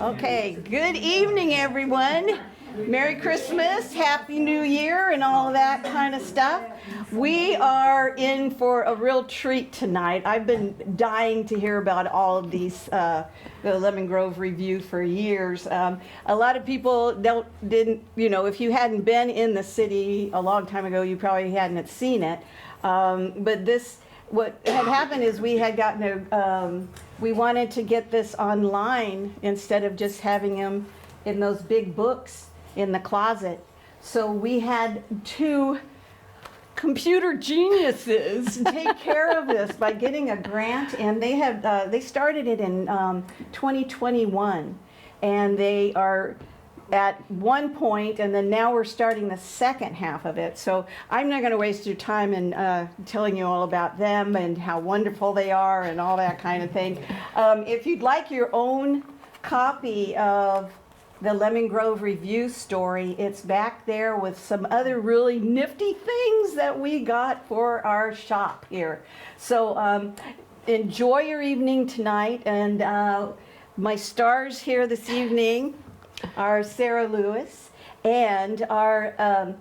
Okay, good evening, everyone. Merry Christmas, Happy New Year, and all of that kind of stuff. We are in for a real treat tonight. I've been dying to hear about all of these, the Lemon Grove Review for years. A lot of people didn't, if you hadn't been in the city a long time ago, you probably hadn't seen it. But what had happened is we had we wanted to get this online instead of just having them in those big books in the closet. So we had two computer geniuses take care of this by getting a grant, and they started it in 2021, and they are at one point, and then now we're starting the second half of it. So I'm not going to waste your time in telling you all about them and how wonderful they are and all that kind of thing. If you'd like your own copy of the Lemon Grove Review story, it's back there with some other really nifty things that we got for our shop here. So enjoy your evening tonight, and my stars here this evening are Sarah Lewis and our,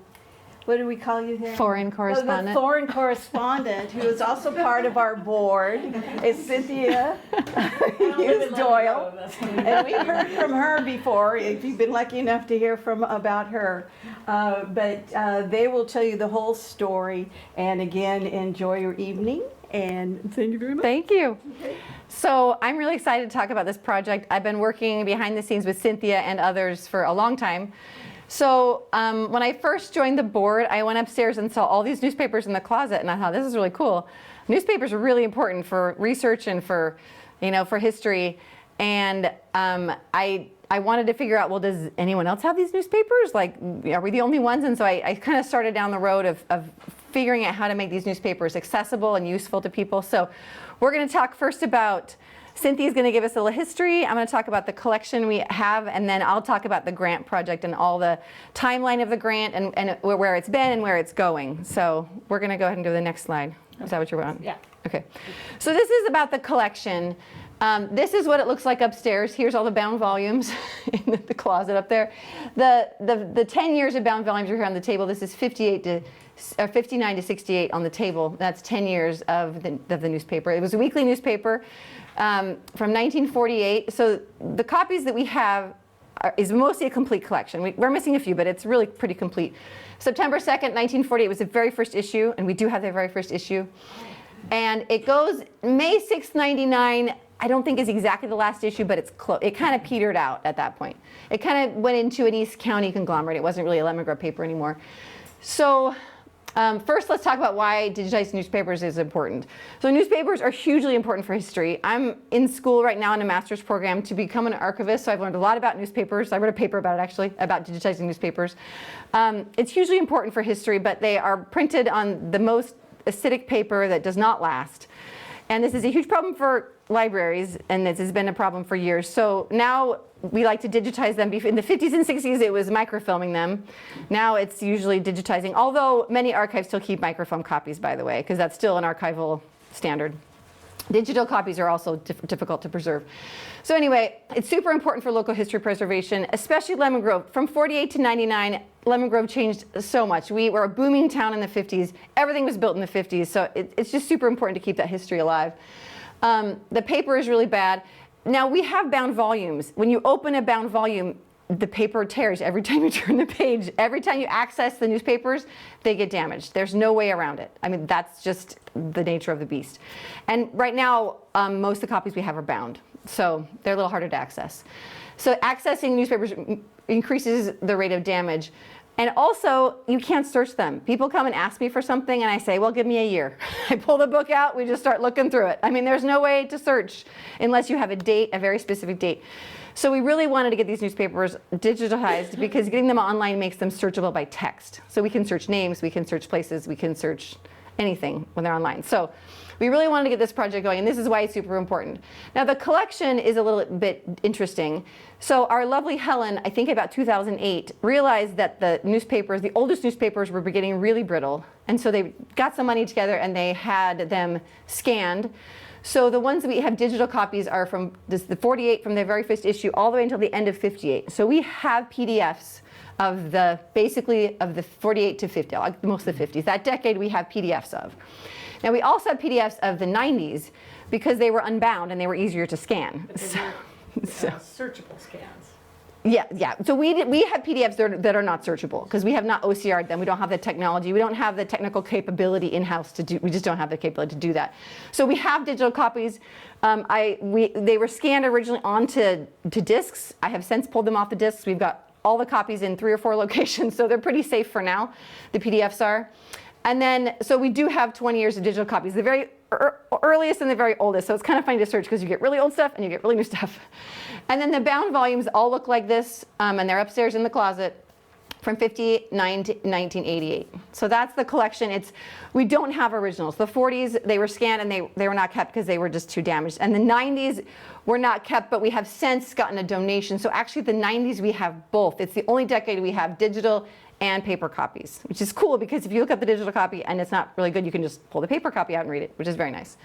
what do we call you here? Foreign correspondent. The foreign correspondent, who is also part of our board, is Cynthia Hughes Doyle. And we heard from her before, if you've been lucky enough to hear about her. But they will tell you the whole story. And again, enjoy your evening. And thank you very much. Thank you. Okay. So I'm really excited to talk about this project. I've been working behind the scenes with Cynthia and others for a long time. So when I first joined the board, I went upstairs and saw all these newspapers in the closet, and I thought, this is really cool. Newspapers are really important for research and for history. And I wanted to figure out, well, does anyone else have these newspapers? Like, are we the only ones? And so I kind of started down the road of figuring out how to make these newspapers accessible and useful to people. So we're going to talk first about, Cynthia's going to give us a little history. I'm going to talk about the collection we have, and then I'll talk about the grant project and all the timeline of the grant and where it's been and where it's going. So we're going to go ahead and go to the next slide. Is that what you're on? Yeah. Okay. So this is about the collection. This is what it looks like upstairs. Here's all the bound volumes in the closet up there. The 10 years of bound volumes are here on the table. This is 59 to 68 on the table. That's 10 years of the newspaper. It was a weekly newspaper from 1948. So the copies that we have is mostly a complete collection. We're missing a few, but it's really pretty complete. September 2nd, 1948 was the very first issue, and we do have the very first issue. And it goes May 6th, 99. I don't think is exactly the last issue, but it's close. It kind of petered out at that point. It kind of went into an East County conglomerate. It wasn't really a Lemon Grove paper anymore. So first, let's talk about why digitized newspapers is important. So newspapers are hugely important for history. I'm in school right now in a master's program to become an archivist, so I've learned a lot about newspapers. I wrote a paper about it, actually, about digitizing newspapers. It's hugely important for history, but they are printed on the most acidic paper that does not last. And this is a huge problem for libraries, and this has been a problem for years. So now we like to digitize them. In the 50s and 60s, it was microfilming them. Now it's usually digitizing, although many archives still keep microfilm copies, by the way, because that's still an archival standard. Digital copies are also difficult to preserve. So anyway, it's super important for local history preservation, especially Lemon Grove. From 48 to 99, Lemon Grove changed so much. We were a booming town in the 50s. Everything was built in the 50s, so it's just super important to keep that history alive. The paper is really bad. Now, we have bound volumes. When you open a bound volume, the paper tears every time you turn the page. Every time you access the newspapers, they get damaged. There's no way around it. I mean, that's just the nature of the beast. And right now, most of the copies we have are bound, so they're a little harder to access. So accessing newspapers increases the rate of damage. And also, you can't search them. People come and ask me for something, and I say, well, give me a year. I pull the book out, we just start looking through it. I mean, there's no way to search unless you have a date, a very specific date. So we really wanted to get these newspapers digitized because getting them online makes them searchable by text. So we can search names, we can search places, we can search anything when they're online. So we really wanted to get this project going, and this is why it's super important. Now the collection is a little bit interesting. So our lovely Helen, I think about 2008, realized that the newspapers, the oldest newspapers, were getting really brittle. And so they got some money together and they had them scanned. So the ones that we have digital copies are from the 48, from the very first issue, all the way until the end of 58. So we have PDFs of basically of the 48 to 50, like most of the 50s. That decade we have PDFs of. Now we also have PDFs of the 90s because they were unbound and they were easier to scan. Searchable scans. Yeah. So we have PDFs that are not searchable because we have not OCR'd them. We don't have the technology. We don't have the technical capability in-house to do. We just don't have the capability to do that. So we have digital copies. They were scanned originally onto disks. I have since pulled them off the disks. We've got all the copies in 3 or 4 locations, so they're pretty safe for now. The PDFs are. And then, so we do have 20 years of digital copies, the very earliest and the very oldest. So it's kind of funny to search because you get really old stuff and you get really new stuff. And then the bound volumes all look like this, and they're upstairs in the closet from 59 to 1988. So that's the collection. We don't have originals. The 40s, they were scanned and they were not kept because they were just too damaged. And the 90s were not kept, but we have since gotten a donation. So actually the 90s we have both. It's the only decade we have digital and paper copies, which is cool because if you look at the digital copy and it's not really good, you can just pull the paper copy out and read it, which is very nice.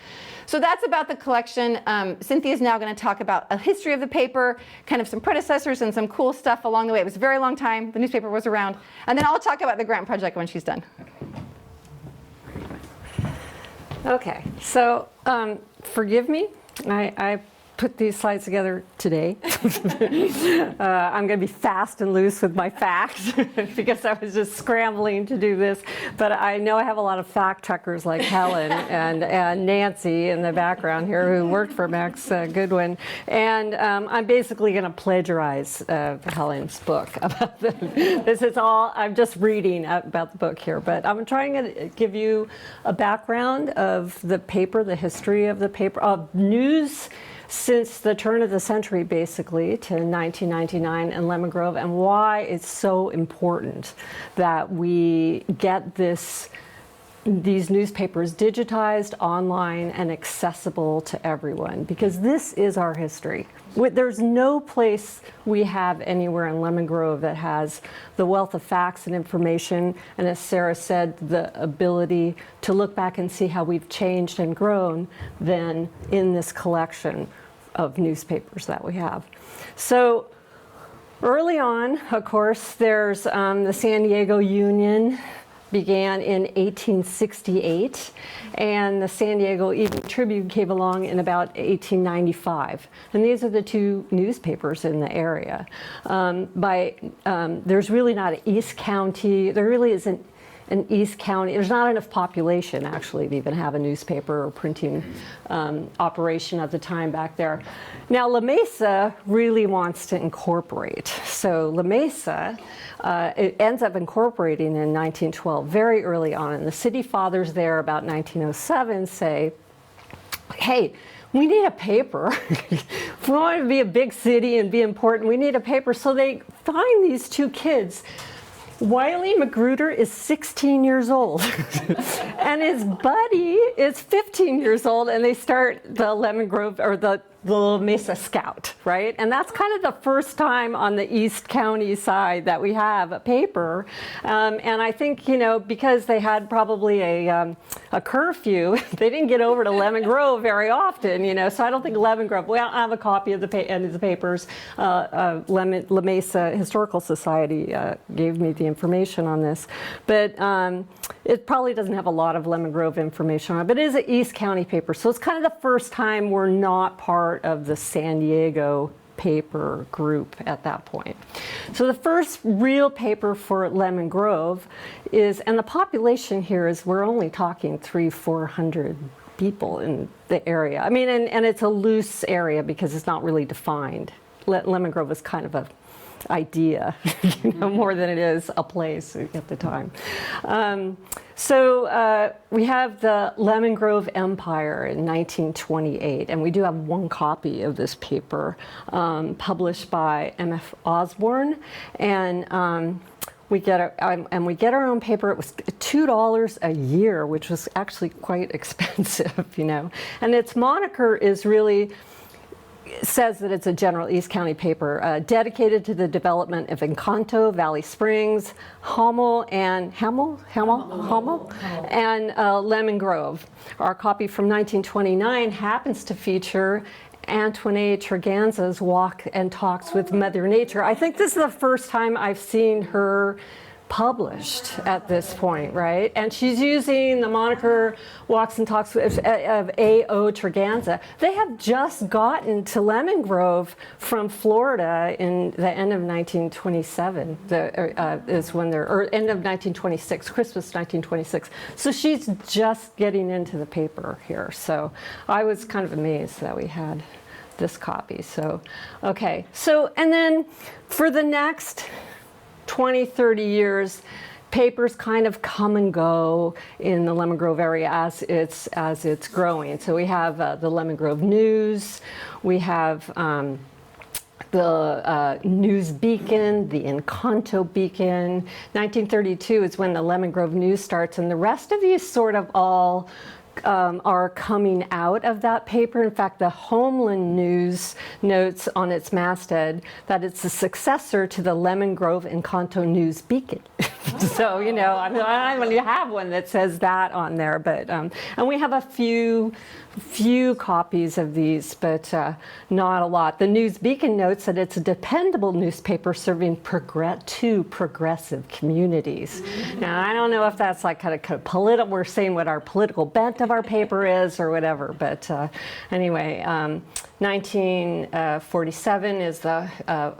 So that's about the collection. Cynthia is now going to talk about a history of the paper, kind of some predecessors and some cool stuff along the way. It was a very long time. The newspaper was around. And then I'll talk about the grant project when she's done. Okay, so forgive me. I put these slides together today. I'm going to be fast and loose with my facts because I was just scrambling to do this. But I know I have a lot of fact checkers like Helen and Nancy in the background here who worked for Max Goodwin. And I'm basically going to plagiarize Helen's book about this is all, I'm just reading about the book here. But I'm trying to give you a background of the paper, the history of the paper, of news since the turn of the century, basically, to 1999 and Lemon Grove, and why it's so important that we get these newspapers digitized, online, and accessible to everyone, because this is our history. There's no place we have anywhere in Lemon Grove that has the wealth of facts and information, and as Sarah said, the ability to look back and see how we've changed and grown than in this collection of newspapers that we have. So early on, of course, there's the San Diego Union began in 1868, and the San Diego Evening Tribune came along in about 1895. And these are the two newspapers in the area. There's really not an East County, there really isn't an East County, there's not enough population actually to even have a newspaper or printing operation at the time back there. Now La Mesa really wants to incorporate. So La Mesa, it ends up incorporating in 1912, very early on. And the city fathers there about 1907 say, hey, we need a paper. If we want to be a big city and be important, we need a paper. So they find these two kids. Wiley Magruder is 16 years old and his buddy is 15 years old, and they start the Lemon Grove or the La Mesa Scout, right? And that's kind of the first time on the East County side that we have a paper. And I think, because they had probably a curfew, they didn't get over to Lemon Grove very often, so I don't think Lemon Grove, well, I have a copy of the papers. La Mesa Historical Society gave me the information on this, but it probably doesn't have a lot of Lemon Grove information on it, but it is an East County paper. So it's kind of the first time we're not part of the San Diego paper group at that point. So the first real paper for Lemon Grove is, and the population here is, we're only talking 300-400 people in the area. I mean, and it's a loose area because it's not really defined. Lemon Grove is kind of a idea, more than it is a place at the time. So we have the Lemon Grove Empire in 1928, and we do have one copy of this paper published by M.F. Osborne, and we get our own paper. It was $2 a year, which was actually quite expensive, you know. And its moniker is really says that it's a general East County paper dedicated to the development of Encanto, Valley Springs, Hummel, and Lemon Grove. Our copy from 1929 happens to feature Antoinette Treganza's Walk and Talks with Mother Nature. I think this is the first time I've seen her published at this point, right? And she's using the moniker Walks and Talks of A.O. Treganza. They have just gotten to Lemon Grove from Florida in the end of 1927, is when they're, or end of 1926, Christmas 1926. So she's just getting into the paper here. So I was kind of amazed that we had this copy. So, okay. So, and then for the next 20, 30 years, papers kind of come and go in the Lemon Grove area as it's growing. So we have the Lemon Grove News, we have the News Beacon, the Encanto Beacon. 1932 is when the Lemon Grove News starts, and the rest of these sort of all are coming out of that paper. In fact, the Homeland News notes on its masthead that it's a successor to the Lemon Grove Encanto News Beacon. So, you know, I don't really have one that says that on there, but, and we have a few copies of these, but not a lot. The News Beacon notes that it's a dependable newspaper serving to progressive communities. Now, I don't know if that's like kind of political, we're saying what our political bent of our paper is or whatever, but anyway, 1947 is the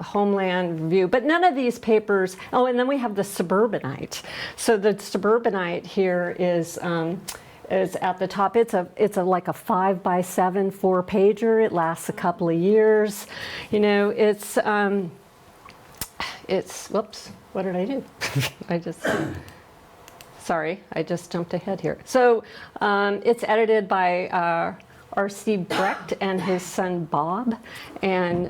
Homeland Review, but none of these papers, oh, and then we have the Suburbanite. So the Suburbanite here is at the top. It's a like a 5x7 4-pager. It lasts a couple of years. You know, it's whoops, what did I do? Sorry, I just jumped ahead here. So it's edited by R.C. Brecht and his son Bob, and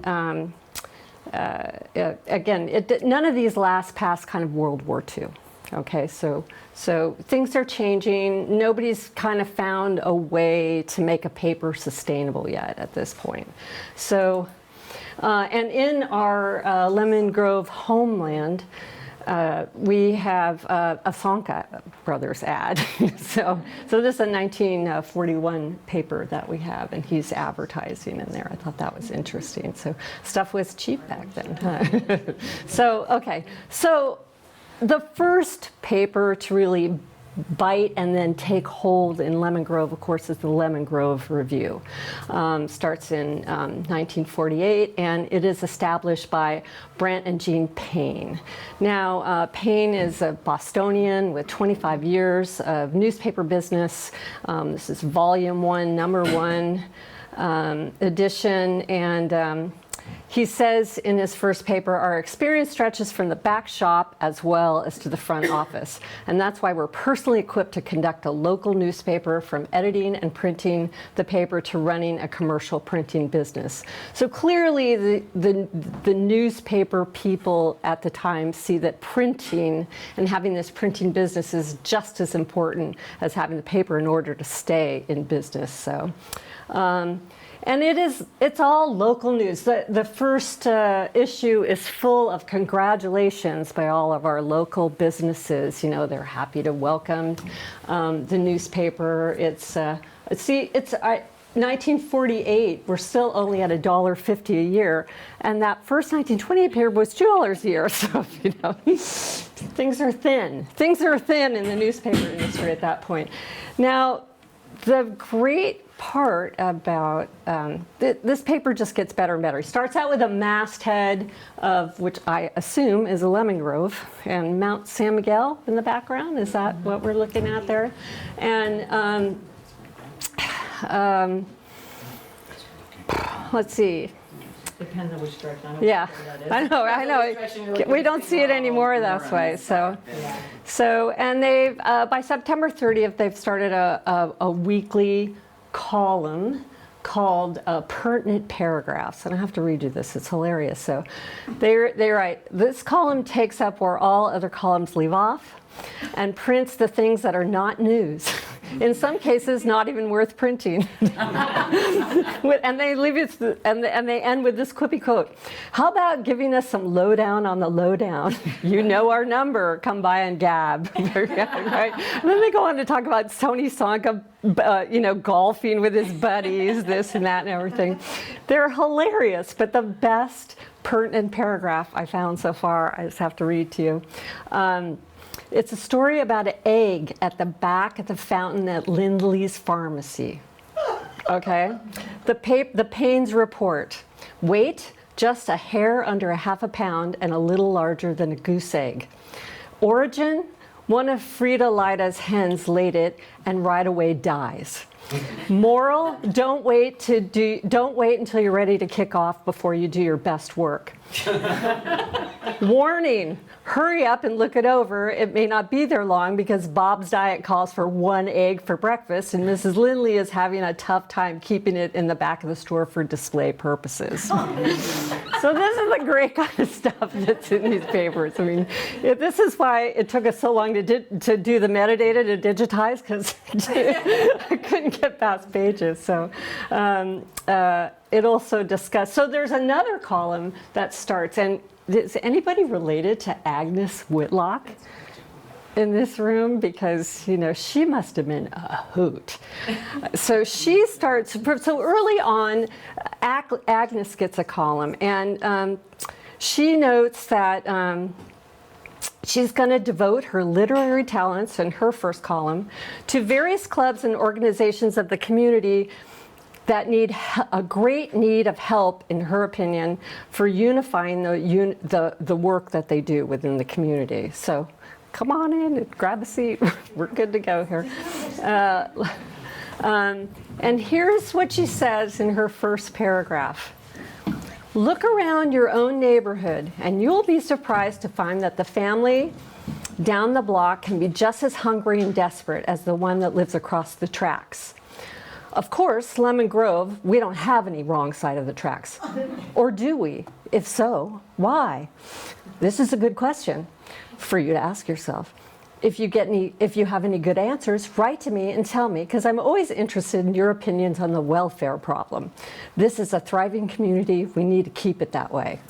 again, none of these last past kind of World War II. Okay, so things are changing. Nobody's kind of found a way to make a paper sustainable yet at this point. So, and in our Lemon Grove homeland, we have a Sonka Brothers ad. so this is a 1941 paper that we have, and he's advertising in there. I thought that was interesting. So stuff was cheap back then. Huh? So, okay. So the first paper to really bite and then take hold in Lemon Grove, of course, is the Lemon Grove Review. Starts in 1948, and it is established by Brent and Jean Payne. Now, Payne is a Bostonian with 25 years of newspaper business. This is volume 1, number 1 edition, and he says in his first paper, our experience stretches from the back shop as well as to the front office. And that's why we're personally equipped to conduct a local newspaper, from editing and printing the paper to running a commercial printing business. So clearly the newspaper people at the time see that printing and having this printing business is just as important as having the paper in order to stay in business. So. And it's all local news. The first issue is full of congratulations by all of our local businesses. You know, they're happy to welcome the newspaper. It's 1948, we're still only at $1.50 a year, and that first 1928 paper was $2 a year. So, you know, things are thin. Things are thin in the newspaper industry at that point. Now, the great part about this paper just gets better and better. He starts out with a masthead of which I assume is a Lemon Grove, and Mount San Miguel in the background. Is that what we're looking at there? And let's see. Depends on which direction. Yeah, I know. We don't see it anymore that way. So, and they've by September 30th, they've started a weekly column called pertinent paragraphs, and I have to read you this, it's hilarious. So they write, this column takes up where all other columns leave off and prints the things that are not news. In some cases, not even worth printing. And they leave it, and they end with this quippy quote: "How about giving us some lowdown on the lowdown? You know our number. Come by and gab." Right? And then they go on to talk about Tony Sanka, golfing with his buddies, this and that and everything. They're hilarious, but the best pertinent paragraph I found so far, I just have to read to you. It's a story about an egg at the back of the fountain at Lindley's Pharmacy. Okay? The Payne's report. Weight, just a hair under a half a pound and a little larger than a goose egg. Origin, one of Frida Lida's hens laid it and right away dies. Moral, don't wait until you're ready to kick off before you do your best work. Warning, hurry up and look it over. It may not be there long because Bob's diet calls for 1 egg for breakfast and Mrs. Lindley is having a tough time keeping it in the back of the store for display purposes. So this is the great kind of stuff that's in these papers. I mean, this is why it took us so long to do the metadata to digitize, because I couldn't get past pages. So it also discussed, so there's another column that starts, and is anybody related to Agnes Whitlock in this room? Because, she must have been a hoot. So she starts, so early on, Agnes gets a column, and she notes that she's going to devote her literary talents in her first column to various clubs and organizations of the community that need a great need of help, in her opinion, for unifying the work that they do within the community. So come on in and grab a seat. We're good to go here. And here's what she says in her first paragraph. Look around your own neighborhood and you'll be surprised to find that the family down the block can be just as hungry and desperate as the one that lives across the tracks. Of course, Lemon Grove, we don't have any wrong side of the tracks. Or do we? If so, why? This is a good question for you to ask yourself. If you have any good answers, write to me and tell me, because I'm always interested in your opinions on the welfare problem. This is a thriving community. We need to keep it that way.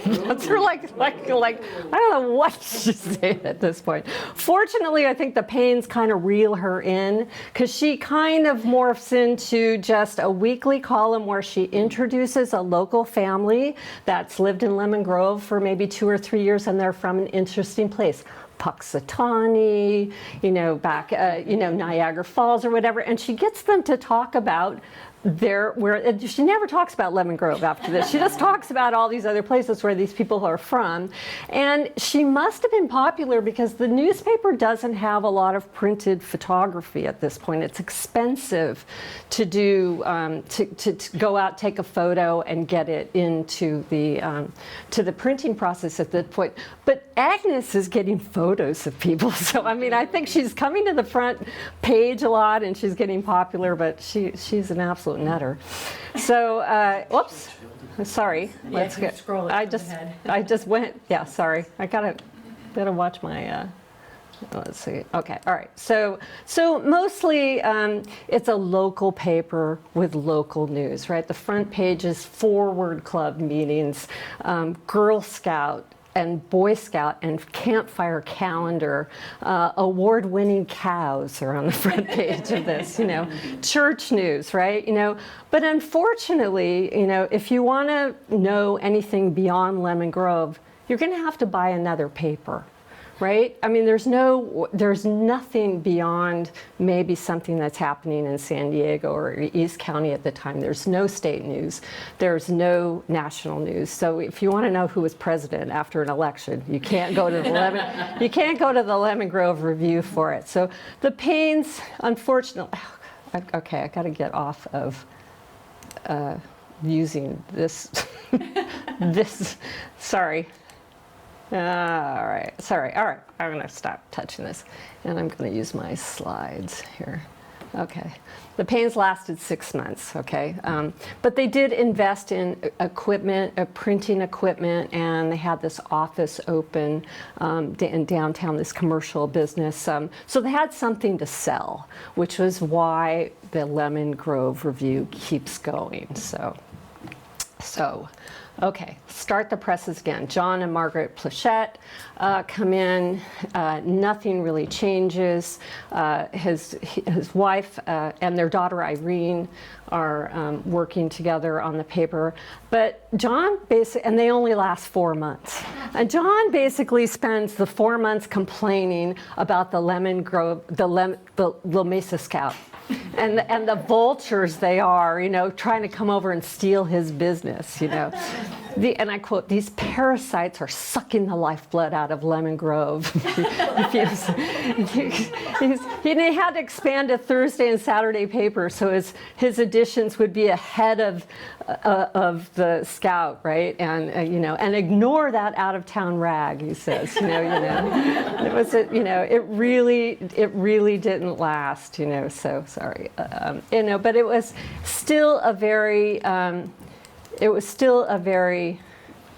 That's her like I don't know what she's saying at this point. Fortunately, I think the Paynes kind of reel her in, because she kind of morphs into just a weekly column where she introduces a local family that's lived in Lemon Grove for maybe 2 or 3 years, and they're from an interesting place. Puxatawny, Niagara Falls or whatever, and she gets them to talk about she never talks about Lemon Grove after this. She just talks about all these other places where these people are from. And she must have been popular because the newspaper doesn't have a lot of printed photography at this point. It's expensive to do, to go out, take a photo and get it into to the printing process at that point. But Agnes is getting photos of people. So, I think she's coming to the front page a lot and she's getting popular, but she's an absolute nutter. So, whoops, sorry. Let's get. Scroll it I just went. Yeah, sorry. I gotta watch my. Let's see. Okay, all right. So mostly it's a local paper with local news, right? The front page is Forward Club meetings, Girl Scout and Boy Scout and campfire calendar, award-winning cows are on the front page of this, church news, right? But unfortunately, if you want to know anything beyond Lemon Grove, you're going to have to buy another paper. Right? There's nothing beyond maybe something that's happening in San Diego or East County at the time. There's no state news. There's no national news. So if you want to know who was president after an election, you can't go to the Lemon Grove Review for it. So the Paynes, unfortunately, okay, I got to get off of using this. Sorry. All right, sorry. All right, I'm going to stop touching this, and I'm going to use my slides here. Okay. The pains lasted 6 months, okay? But they did invest in equipment, printing equipment, and they had this office open in downtown, this commercial business. So they had something to sell, which was why the Lemon Grove Review keeps going. So, okay, start the presses again. John and Margaret Plachette come in. Nothing really changes. His wife and their daughter Irene are working together on the paper. But John basically, and they only last 4 months. And John basically spends the 4 months complaining about the Lemon Grove, the La Mesa Scout. And the vultures they are, trying to come over and steal his business, and I quote, "These parasites are sucking the lifeblood out of Lemon Grove." He had to expand to Thursday and Saturday paper, so his editions would be ahead of the Scout, right? And and ignore that out-of-town rag, he says. It was it really didn't last, So sorry, but it was still a very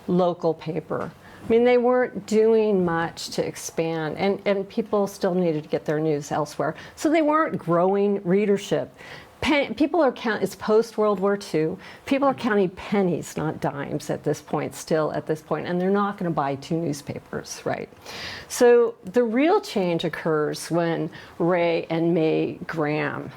local paper. I mean, they weren't doing much to expand, and people still needed to get their news elsewhere. So they weren't growing readership. People are counting, it's post-World War II, people are counting pennies, not dimes at this point, and they're not going to buy 2 newspapers, right? So the real change occurs when Ray and May Graham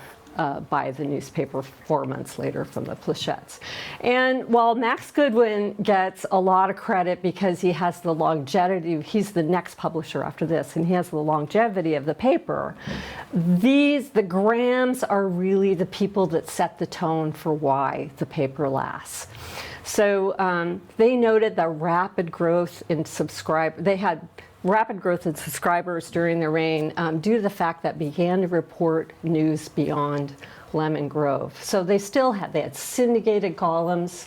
buy the newspaper 4 months later from the Plachettes. And while Max Goodwin gets a lot of credit because he has the longevity, he's the next publisher after this, and he has the longevity of the paper, the Grahams are really the people that set the tone for why the paper lasts. So they noted the rapid growth in they had rapid growth in subscribers during their reign due to the fact that began to report news beyond Lemon Grove. So they had syndicated columns.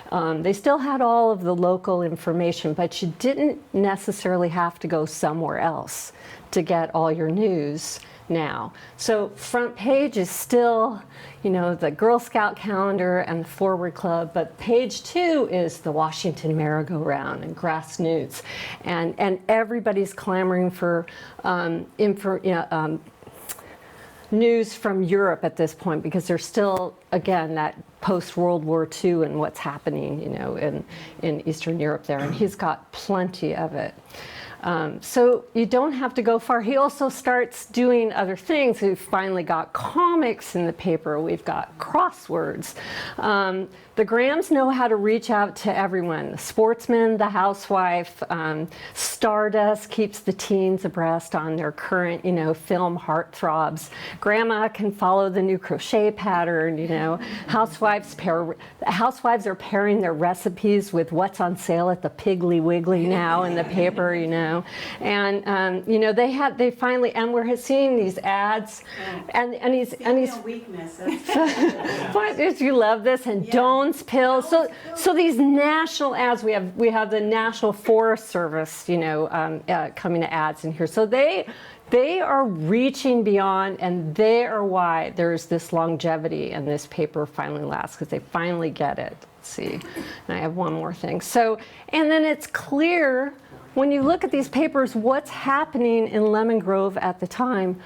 They still had all of the local information, but you didn't necessarily have to go somewhere else to get all your news now. So front page is still, the Girl Scout calendar and the Forward Club, but page 2 is the Washington Merry-Go-Round and Grass Newts, and everybody's clamoring for news from Europe at this point because there's still, again, that post-World War II and what's happening, in Eastern Europe there, and he's got plenty of it. So you don't have to go far. He also starts doing other things. We've finally got comics in the paper. We've got crosswords. The Grahams know how to reach out to everyone. The Sportsman, the Housewife, Stardust keeps the teens abreast on their current, film heartthrobs. Grandma can follow the new crochet pattern, Housewives are pairing their recipes with what's on sale at the Piggly Wiggly now in the paper, And they finally, and we're seeing these ads, and he's weakness. what did you love this? And Doan's pills. So these national ads, we have the National Forest Service, coming to ads in here. So they are reaching beyond, and they are why there's this longevity and this paper finally lasts, because they finally get it. Let's see, and I have one more thing. So, and then it's clear when you look at these papers, what's happening in Lemon Grove at the time.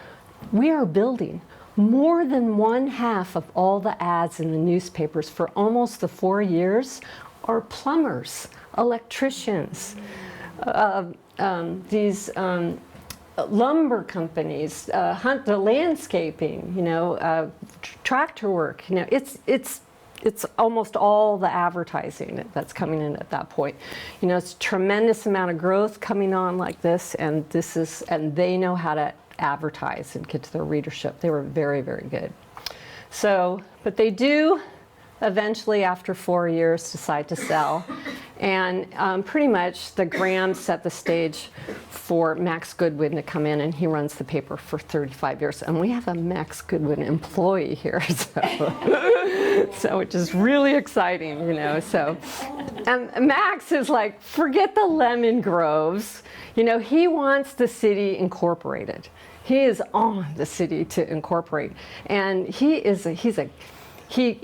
We are building. More than 1/2 of all the ads in the newspapers for almost the 4 years are plumbers, electricians, these lumber companies, the landscaping, tractor work. It's almost all the advertising that's coming in at that point. It's a tremendous amount of growth coming on like this, and they know how to advertise and get to their readership. They were very, very good. So, but they do eventually, after 4 years, decide to sell. And pretty much the Grahams set the stage for Max Goodwin to come in, and he runs the paper for 35 years. And we have a Max Goodwin employee here, so which is really exciting, So, and Max is like, forget the Lemon Groves. He wants the city incorporated. He is on the city to incorporate, and he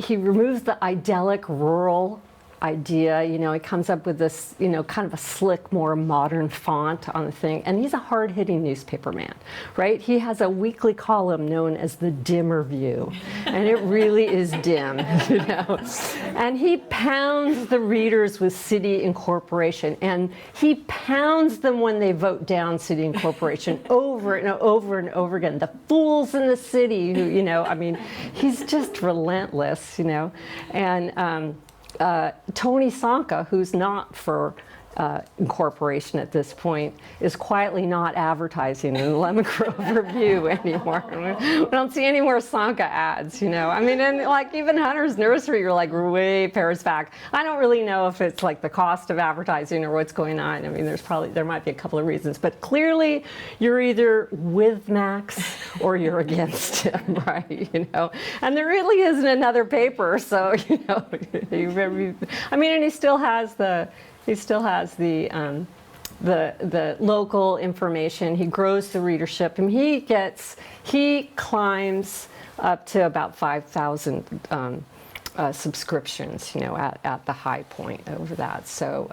removes the idyllic rural idea. He comes up with this, kind of a slick, more modern font on the thing. And he's a hard-hitting newspaper man, right? He has a weekly column known as the Dimmer View, and it really is dim, And he pounds the readers with city incorporation, and he pounds them when they vote down city incorporation over and over and over again. The fools in the city who, he's just relentless, And Tony Sanka, who's not for incorporation at this point, is quietly not advertising in the Lemon Grove Review anymore. We don't see any more Sanka ads, and like even Hunter's Nursery, you're like way Paris back. I don't really know if it's like the cost of advertising or what's going on. There might be a couple of reasons, but clearly you're either with Max or you're against him, right? And there really isn't another paper, so and he still has the local information. He grows the readership, and he climbs up to about 5,000 subscriptions, at the high point over that. So,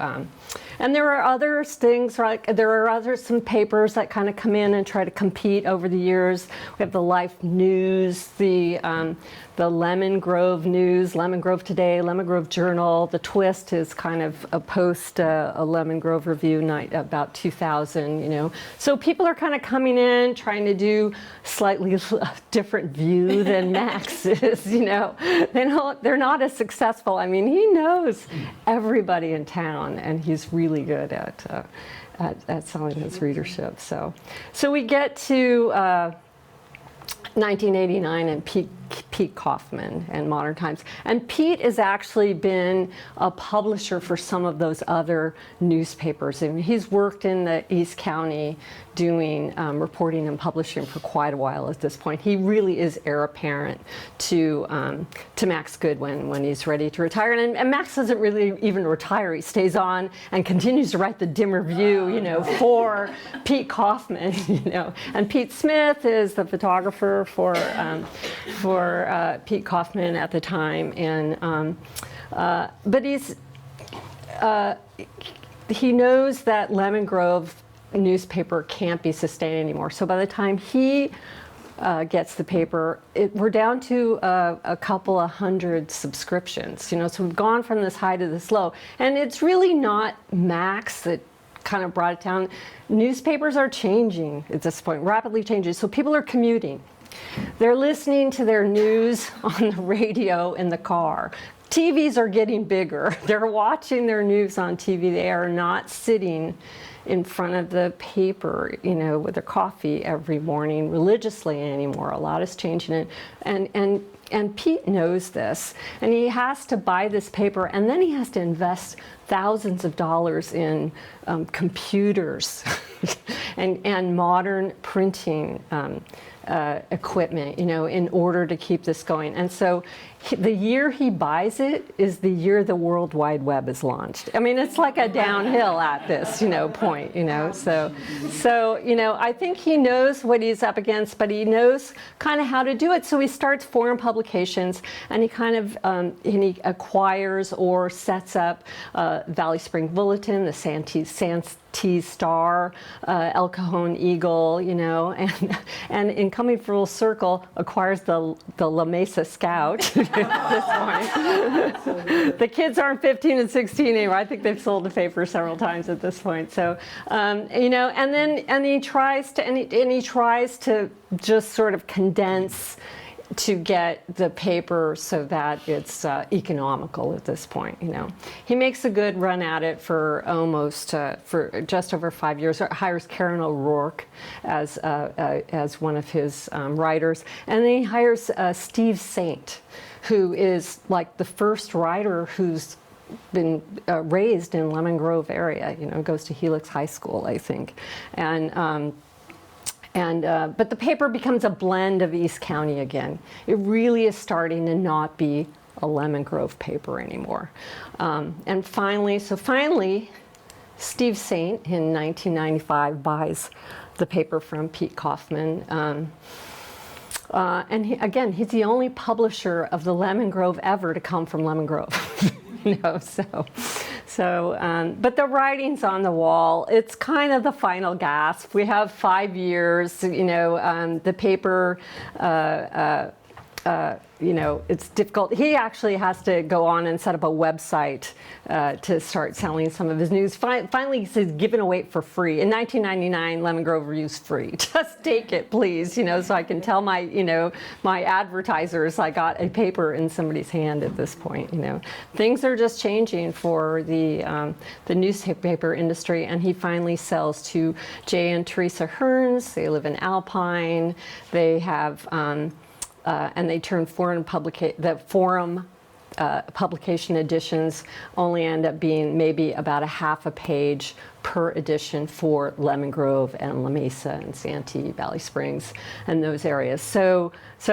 and there are other things, right? There are some papers that kind of come in and try to compete over the years. We have the Life News, the Lemon Grove News, Lemon Grove Today, Lemon Grove Journal. The Twist is kind of a post a Lemon Grove Review night about 2000, So people are kind of coming in, trying to do slightly different view than Max is, They're not as successful. He knows everybody in town, and he's really good at selling his readership. So we get to 1989 and Pete Kaufman and Modern Times. And Pete has actually been a publisher for some of those other newspapers. And he's worked in the East County doing reporting and publishing for quite a while at this point. He really is heir apparent to Max Goodwin when he's ready to retire. And Max doesn't really even retire. He stays on and continues to write the Dimmer View, for Pete Kaufman, And Pete Smith is the photographer for Pete Kaufman at the time, and but he knows that Lemon Grove newspaper can't be sustained anymore. So by the time he gets the paper, we're down to a couple of hundred subscriptions. So we've gone from this high to this low, and it's really not Max that kind of brought it down. Newspapers are changing at this point, rapidly changing. So people are commuting. They're listening to their news on the radio in the car. TVs are getting bigger. They're watching their news on TV. They are not sitting in front of the paper, with their coffee every morning religiously anymore. A lot is changing. And Pete knows this, and he has to buy this paper, and then he has to invest thousands of dollars in computers and modern printing equipment, in order to keep this going. And so the year he buys it is the year the World Wide Web is launched. It's like a downhill at this, point, So, I think he knows what he's up against, but he knows kind of how to do it. So he starts foreign publications, and he kind of, and he acquires or sets up Valley Spring Bulletin, the Santee Star, El Cajon Eagle, and in coming full circle, acquires the La Mesa Scout at this point. The kids aren't 15 and 16 anymore. I think they've sold the paper several times at this point. So, and he tries to just sort of condense to get the paper so that it's economical at this point. He makes a good run at it for for just over 5 years. Hires Karen O'Rourke as one of his writers, and then he hires Steve Saint, who is like the first writer who's been raised in Lemon Grove area. Goes to Helix High School, I think, but the paper becomes a blend of East County again. It really is starting to not be a Lemon Grove paper anymore. And finally, Steve Saint in 1995 buys the paper from Pete Kaufman. And again, he's the only publisher of the Lemon Grove ever to come from Lemon Grove. But the writing's on the wall. It's kind of the final gasp. We have 5 years. The paper. It's difficult. He actually has to go on and set up a website to start selling some of his news. Finally, he's given away for free. In 1999, Lemon Grove Review's free. Just take it, please, so I can tell my advertisers I got a paper in somebody's hand at this point, Things are just changing for the newspaper industry, and he finally sells to Jay and Teresa Hearns. They live in Alpine. They have... and they turn forum publication editions only end up being maybe about a half a page per edition for Lemon Grove and La Mesa and Santee, Valley Springs, and those areas. So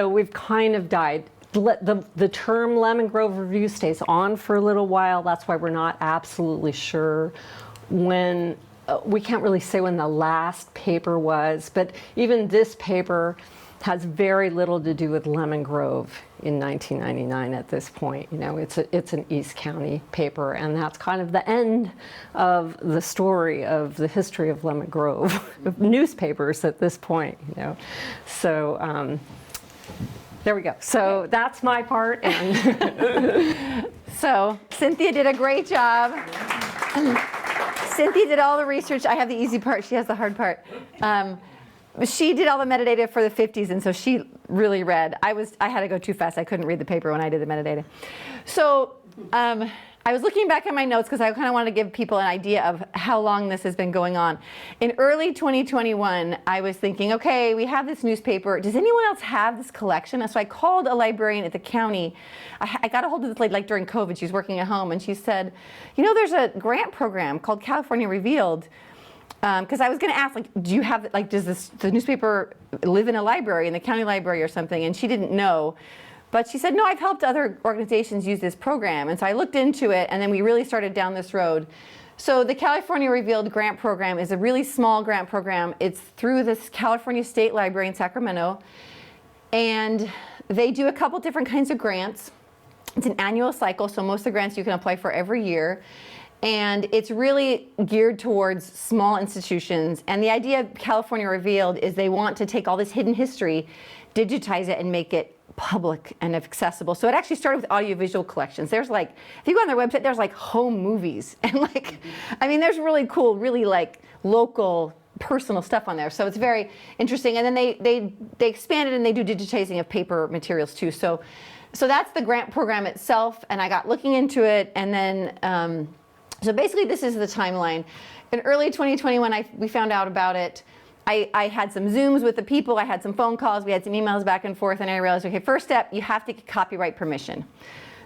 we've kind of died. The term Lemon Grove Review stays on for a little while. That's why we're not absolutely sure when. We can't really say when the last paper was, but even this paper has very little to do with Lemon Grove in 1999 at this point. It's an East County paper, and that's kind of the end of the story of the history of Lemon Grove newspapers at this point. So there we go. So that's my part. And So Cynthia did a great job. Cynthia did all the research. I have the easy part. She has the hard part. She did all the metadata for the 50s, and so she really read. I had to go too fast. I couldn't read the paper when I did the metadata. So I was looking back at my notes because I kind of wanted to give people an idea of how long this has been going on. In early 2021, I was thinking, okay, we have this newspaper. Does anyone else have this collection? And so I called a librarian at the county. I got a hold of this lady like during COVID. She was working at home, and she said, there's a grant program called California Revealed. Because I was going to ask, do you have, does the newspaper live in a library, in the county library or something? And she didn't know. But she said, no, I've helped other organizations use this program. And so I looked into it, and then we really started down this road. So the California Revealed grant program is a really small grant program. It's through this California State Library in Sacramento. And they do a couple different kinds of grants. It's an annual cycle, so most of the grants you can apply for every year. And it's really geared towards small institutions. And the idea of California Revealed is they want to take all this hidden history, digitize it, and make it public and accessible. So it actually started with audiovisual collections. There's if you go on their website, there's home movies. And there's really cool, really local, personal stuff on there. So it's very interesting. And then they expanded and they do digitizing of paper materials too. So that's the grant program itself. And I got looking into it, and then, so basically, this is the timeline. In early 2021, we found out about it. I had some Zooms with the people. I had some phone calls. We had some emails back and forth. And I realized, okay, first step, you have to get copyright permission.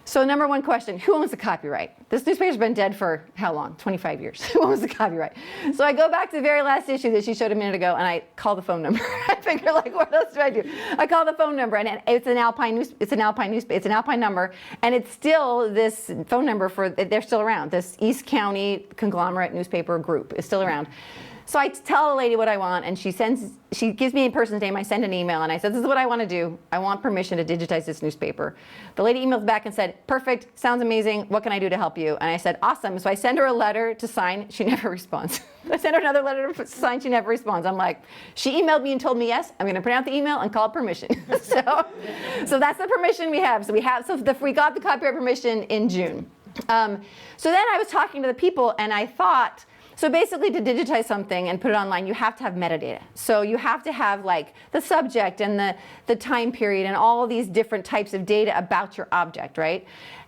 So number one question, who owns the copyright? This newspaper's been dead for how long? 25 years. Who owns the copyright? So I go back to the very last issue that she showed a minute ago, and I call the phone number. I figure, what else do I do? I call the phone number, and it's an Alpine number, and it's still this phone number they're still around. This East County conglomerate newspaper group is still around. So I tell the lady what I want, and she gives me a person's name. I send an email, and I said, this is what I want to do. I want permission to digitize this newspaper. The lady emails back and said, perfect, sounds amazing. What can I do to help you? And I said, awesome. So I send her a letter to sign. She never responds. I send her another letter to sign. She never responds. I'm like, she emailed me and told me yes. I'm going to print out the email and call it permission. So that's the permission we have. So we got the copyright permission in June. So then I was talking to the people, and I thought, so basically, to digitize something and put it online, you have to have metadata. So you have to have the subject and the time period and all of these different types of data about your object, right?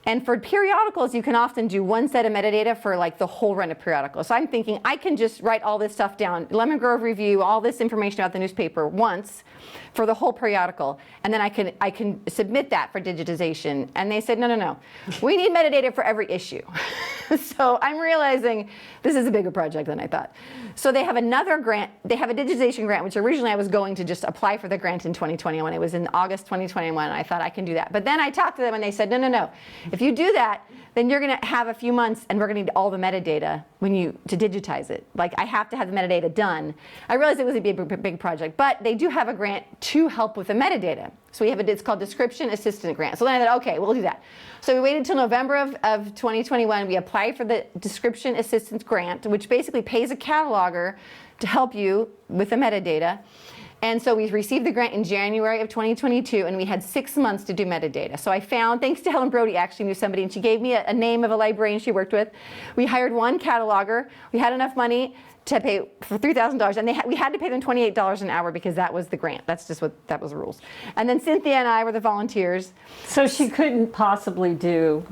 And for periodicals, you can often do one set of metadata for the whole run of periodicals. So I'm thinking I can just write all this stuff down, Lemon Grove Review, all this information about the newspaper once for the whole periodical, and then I can submit that for digitization. And they said, no. We need metadata for every issue. So I'm realizing this is a bigger project than I thought. So they have another grant, they have a digitization grant, which originally I was going to just apply for the grant in 2021. It was in August 2021, and I thought I can do that. But then I talked to them and they said, no. If you do that, then you're gonna have a few months and we're gonna need all the metadata to digitize it. Like I have to have the metadata done. I realized it was a big project, but they do have a grant to help with the metadata. So we have it's called Description Assistant Grant. So then I thought, okay, we'll do that. So we waited till November of 2021. We applied for the Description Assistance Grant, which basically pays a cataloger to help you with the metadata. And so we received the grant in January of 2022, and we had 6 months to do metadata. So I found, thanks to Helen Brody, actually knew somebody, and she gave me a name of a librarian she worked with. We hired one cataloger. We had enough money to pay for $3,000, and we had to pay them $28 an hour because that was the grant. That was the rules. And then Cynthia and I were the volunteers. So she couldn't possibly do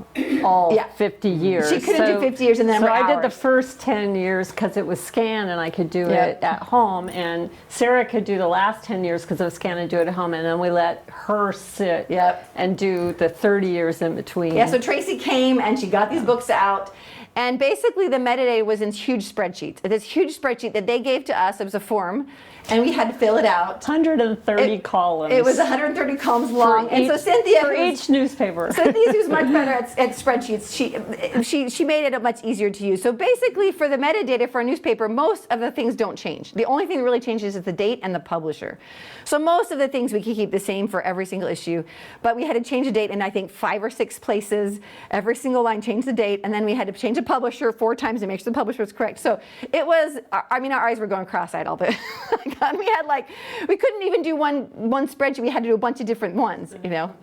all 50 years. She couldn't do 50 years, and then I did the hours. first 10 years because it was scan and I could do it at home, and Sarah could do the last 10 years because it was scan and do it at home, and then we let her sit and do the 30 years in between. Yeah, so Tracy came and she got these books out. And basically the metadata was in huge spreadsheets. This huge spreadsheet that they gave to us, it was a form, and we had to fill it out. 130 columns. It was 130 columns long. And so Cynthia, for each newspaper. Cynthia, who's much better at spreadsheets, she made it much easier to use. So basically for the metadata for a newspaper, most of the things don't change. The only thing that really changes is the date and the publisher. So most of the things we can keep the same for every single issue, but we had to change the date in I think 5 or 6 places. Every single line changed the date, and then we had to change the publisher 4 times to make sure the publisher was correct. So it was, I mean, our eyes were going cross-eyed all the we had we couldn't even do one spreadsheet. We had to do a bunch of different ones, you know.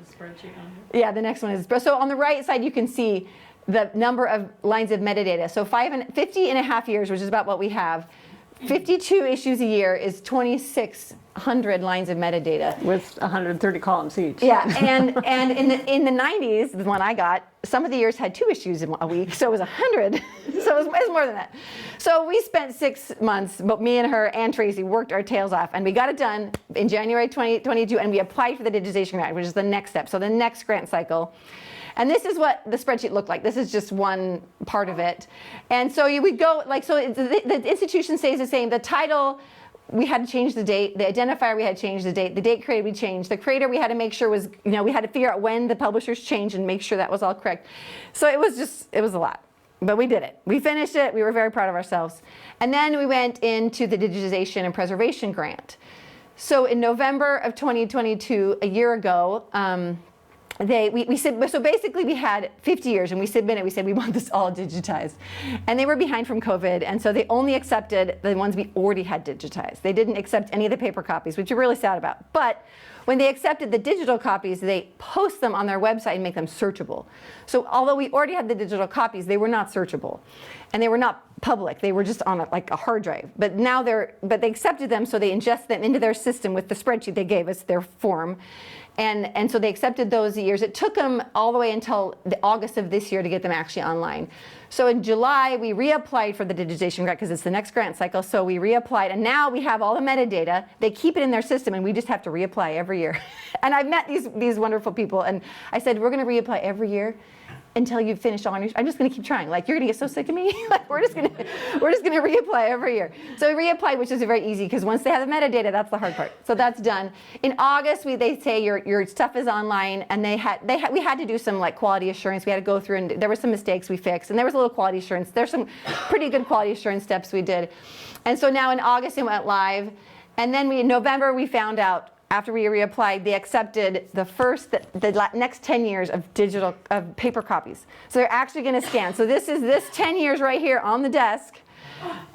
Yeah, the next one is, so on the right side you can see the number of lines of metadata. So 50 and a half years, which is about what we have. 52 issues a year is 2,600 lines of metadata. With 130 columns each. Yeah, and in the 90s, the one I got, some of the years had 2 issues in a week, so it was 100. So it was more than that. So we spent 6 months, but me and her and Tracy worked our tails off, and we got it done in January 2022, and we applied for the digitization grant, which is the next step. So the next grant cycle. And this is what the spreadsheet looked like. This is just one part of it. And so you would go, the institution stays the same. The title, we had to change the date. The identifier, we had to change the date. The date created, we changed. The creator, we had to make sure was, we had to figure out when the publishers changed and make sure that was all correct. So it was a lot. But we did it. We finished it. We were very proud of ourselves. And then we went into the digitization and preservation grant. So in November of 2022, a year ago, so basically we had 50 years and we submitted, we said we want this all digitized. And they were behind from COVID, and so they only accepted the ones we already had digitized. They didn't accept any of the paper copies, which we're really sad about. But when they accepted the digital copies, they post them on their website and make them searchable. So although we already had the digital copies, they were not searchable. And they were not public. They were just on a hard drive. But now but they accepted them, so they ingest them into their system with the spreadsheet they gave us, their form. And so they accepted those years. It took them all the way until the August of this year to get them actually online. So in July, we reapplied for the digitization grant because it's the next grant cycle. So we reapplied, and now we have all the metadata. They keep it in their system, and we just have to reapply every year. And I've met these wonderful people, and I said, we're going to reapply every year until you've finished all your, I'm just going to keep trying. You're going to get so sick of me. We're just going to reapply every year. So we reapplied, which is very easy because once they have the metadata, that's the hard part. So that's done. In August, they say your stuff is online, and we had to do some quality assurance. We had to go through, and there were some mistakes we fixed, and there was a little quality assurance. There's some pretty good quality assurance steps we did. And so now in August it went live, and then in November we found out, after we reapplied, they accepted the next 10 years of paper copies. So they're actually going to scan. So this 10 years right here on the desk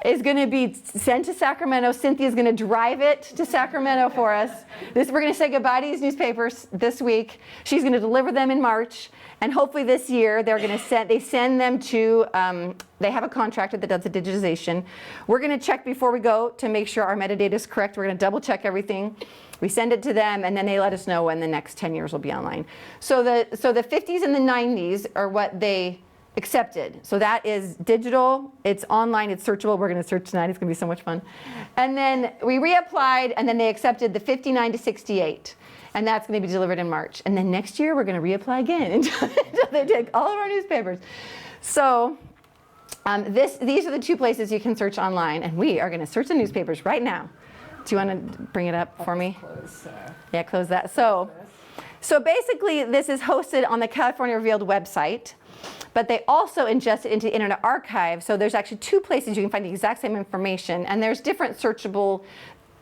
is going to be sent to Sacramento. Cynthia's going to drive it to Sacramento for us. We're going to say goodbye to these newspapers this week. She's going to deliver them in March. And hopefully this year they send them to, they have a contractor that does the digitization. We're going to check before we go to make sure our metadata is correct. We're going to double check everything. We send it to them, and then they let us know when the next 10 years will be online. So the 50s and the 90s are what they accepted. So that is digital, it's online, it's searchable. We're going to search tonight. It's going to be so much fun. And then we reapplied, and then they accepted the 59 to 68. And that's going to be delivered in March. And then next year, we're going to reapply again until they take all of our newspapers. So These are the two places you can search online, and we are going to search the newspapers right now. Do you want to bring it up for me? Yeah, close that. So basically, this is hosted on the California Revealed website, but they also ingest it into the Internet Archive. So there's actually two places you can find the exact same information, and there's different searchable.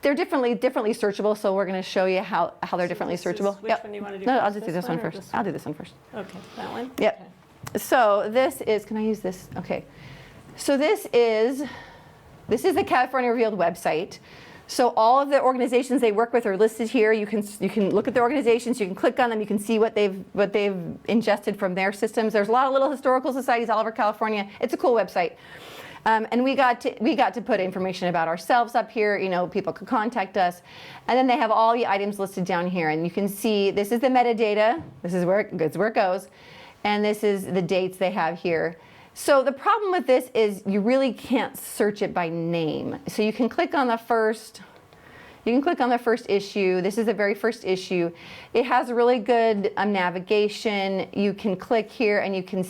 They're differently searchable. So we're going to show you how they're differently searchable. Which one do you want to do? No, I'll first? just do this one or first. this I'll do this one first. Okay, that one? Yep. Okay. So this is, can I use this? Okay. So this is the California Revealed website. So all of the organizations they work with are listed here. You can look at the organizations, you can click on them, you can see what they've ingested from their systems. There's a lot of little historical societies all over California. It's a cool website. And we got to put information about ourselves up here. You know, people could contact us. And then they have all the items listed down here. And you can see this is the metadata. This is where it goes. And this is the dates they have here. So the problem with this is you really can't search it by name. So you can click on the first issue. This is the very first issue. It has a really good navigation. You can click here and you can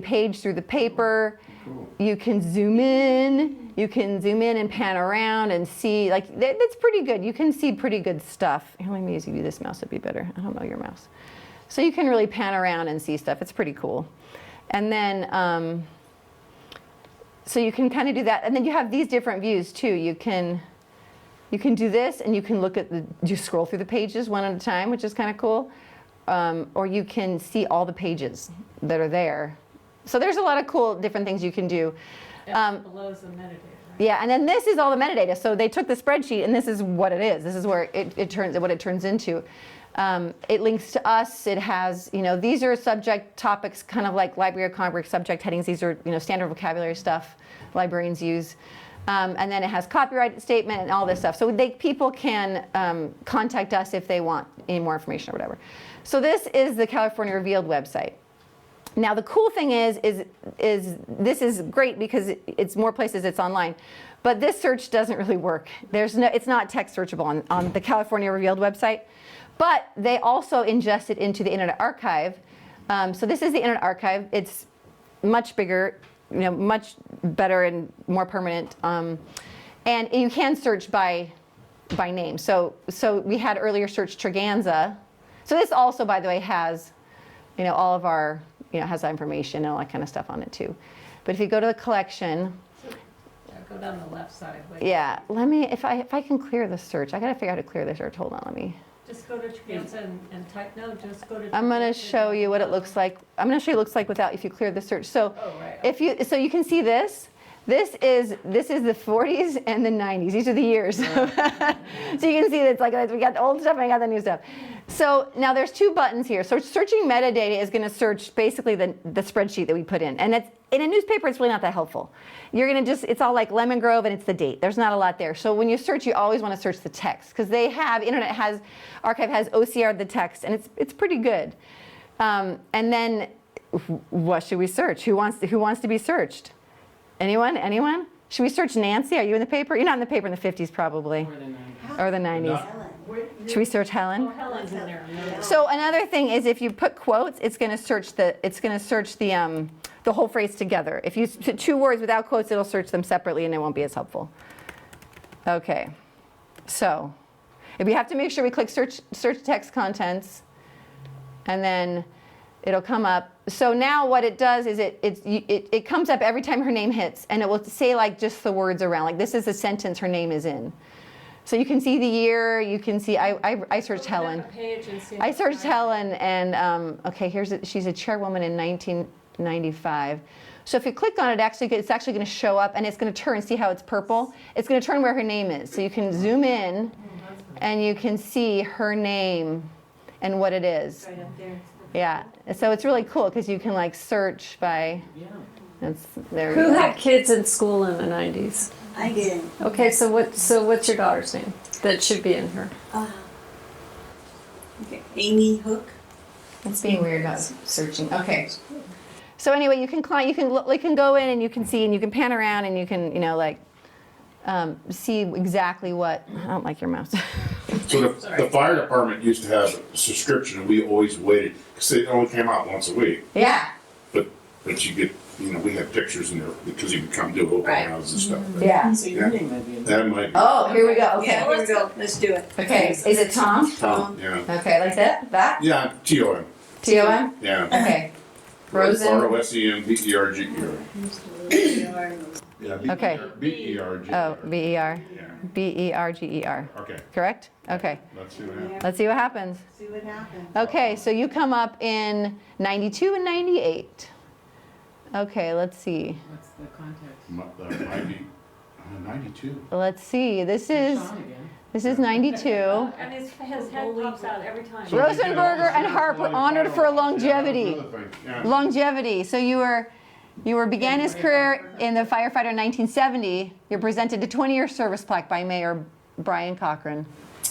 page through the paper. Cool. You can zoom in. You can zoom in and pan around and see, like, that's pretty good. You can see pretty good stuff. Here, let me use this mouse, it'd be better. I don't know your mouse. So you can really pan around and see stuff. It's pretty cool. And then, so you can kind of do that. And then you have these different views too. You can do this and you can look at you scroll through the pages one at a time, which is kind of cool. Or you can see all the pages that are there. So there's a lot of cool different things you can do. Below is the metadata, right? Yeah, and then this is all the metadata. So they took the spreadsheet and this is what it is. This is where it turns into. It links to us. It has, these are subject topics, kind of like Library of Congress subject headings. These are, standard vocabulary stuff librarians use. And then it has copyright statement and all this stuff. So people can contact us if they want any more information or whatever. So this is the California Revealed website. Now the cool thing is this is great because it's more places, it's online. But this search doesn't really work. It's not text searchable on the California Revealed website. But they also ingest it into the Internet Archive. So this is the Internet Archive. It's much bigger, much better and more permanent. And you can search by name. So we had earlier searched Treganza. So this also, by the way, has, all of our, has information and all that kind of stuff on it too. But if you go to the collection. Go down the left side. Wait. Yeah, let me, if I can clear the search. I got to figure out how to clear the search. Hold on, let me. Just go to Treganza and type, no, just go to I'm going to show you what it looks like. I'm going to show you what it looks like without, if you clear the search. So right. So you can see this. This is the 40s and the 90s. These are the years. So you can see that it's like we got the old stuff and we got the new stuff. So now there's two buttons here. So searching metadata is going to search basically the spreadsheet that we put in. And in a newspaper, it's really not that helpful. You're going to it's all like Lemon Grove and it's the date. There's not a lot there. So when you search, you always want to search the text because Archive has OCR the text and it's pretty good. And then what should we search? Who wants to be searched? Anyone? Should we search Nancy? Are you in the paper? You're not in the paper in the 50s probably. Or the 90s. Should we search Helen? Helen's in there. So another thing is if you put quotes, it's going to search the whole phrase together. If you put two words without quotes, it'll search them separately and it won't be as helpful. Okay. So if we have to make sure we click search text contents and then it'll come up. So now what it does is it comes up every time her name hits and it will say like just the words around. Like this is the sentence her name is in. So you can see the year, you can see, I searched Helen. I searched Helen and, okay, she's a chairwoman in 1995. So if you click on it, it's actually going to show up and it's going to turn, see how it's purple? It's going to turn where her name is. So you can zoom in and you can see her name and what it is. Right up there. Yeah, so it's really cool because you can like search by, there Who you go. had kids in school in the 90s? I did. Okay, so what's your daughter's name that should be in here? Okay. Amy Hook. It's being weird about searching. Okay. So anyway, you can go in and you can see and you can pan around and you can see exactly what. I don't like your mouse. So the fire department used to have a subscription, and we always waited because it only came out once a week. Yeah. But but you get, we had pictures in there because you could come do open Right. houses and stuff. Yeah. So your name might be in there. That might be Oh, here we go. Okay. Yeah, here we go. Let's do it. Okay. Is it Tom? Tom, yeah. Okay, like that? That? Yeah, T-O-M, T-O-M? yeah. Okay. Rosen? R-O-S-E-N-B-E-R-G-E-R. Yeah, Okay. B-E-R-G-E-R. Oh, B-E-R. Yeah, B-E-R-G-E-R. okay, Correct? Okay. let's see what happens. Let's see what happens. See what happens. Okay, so you come up in 92 and 98. Okay, let's see. What's the context? Might be 92. Let's see. This is 92. And his head pops out every time. So if you get all Rosenberger this and stuff, Harper like, honored for yeah, longevity. that's another thing, yeah. Longevity. So you began his career in the firefighter in 1970. You're presented a 20-year service plaque by Mayor Brian Cochran.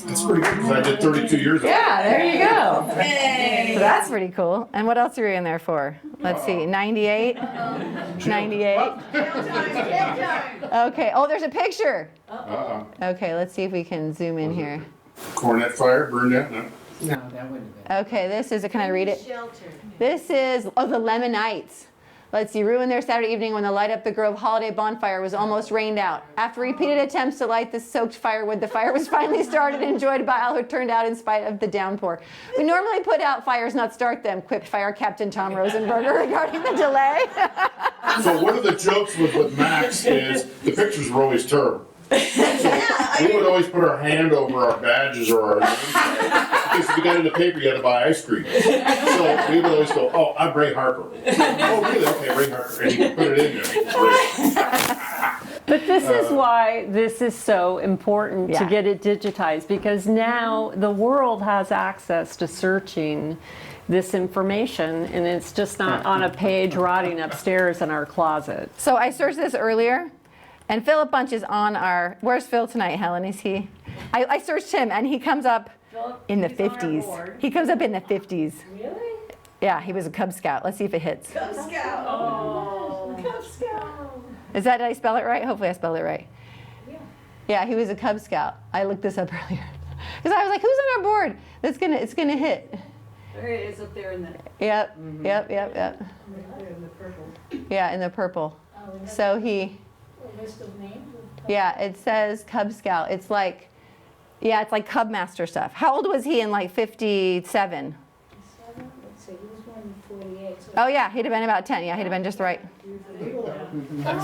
That's pretty good, because I did 32 years of it. Yeah, there you go. Yay! So that's pretty cool. And what else are you in there for? Let's see, 98, 98. Okay, oh, there's a picture. Uh-uh. Okay, let's see if we can zoom in here. Cornet fire, burned out, no? No, that wouldn't have been. Okay, this is, can I read it? This is, the Lemonites. Let's see, ruined their Saturday evening when the Light Up the Grove holiday bonfire was almost rained out. After repeated attempts to light the soaked firewood, the fire was finally started and enjoyed by all who turned out in spite of the downpour. We normally put out fires, not start them, quipped Fire Captain Tom Rosenberger regarding the delay. So one of the jokes with Max is the pictures were always terrible. So we would always put our hand over our badges or our names, because if you got in the paper, you had to buy ice cream. So we would always go, "Oh, I'm Ray Harper." Oh, really? Okay, Ray Harper, and you put it in there. But this is why this is so important Yeah. to get it digitized, because now the world has access to searching this information, and it's just not on a page rotting upstairs in our closet. So I searched this earlier, and Philip Bunch is on our, where's Phil tonight, Helen? Is he? I searched him, and he comes up in the 50s. He comes up in the 50s. Really? Yeah, he was a Cub Scout. Let's see if it hits. Cub Scout. Oh. Cub Scout. Is that, did I spell it right? Hopefully I spelled it right. Yeah. Yeah, he was a Cub Scout. I looked this up earlier. Because I was like, who's on our board? It's gonna hit. There it is up there in the, Yep. Mm-hmm. Yep. in the purple. Yeah, in the purple. Oh, we have So he, a list of names of yeah, it says Cub Scout. It's like, yeah, it's like Cub Master stuff. How old was he in like 57? 7. Let's see, he was born in 48. So Oh yeah, he'd have been about 10. Yeah, he'd have been just right.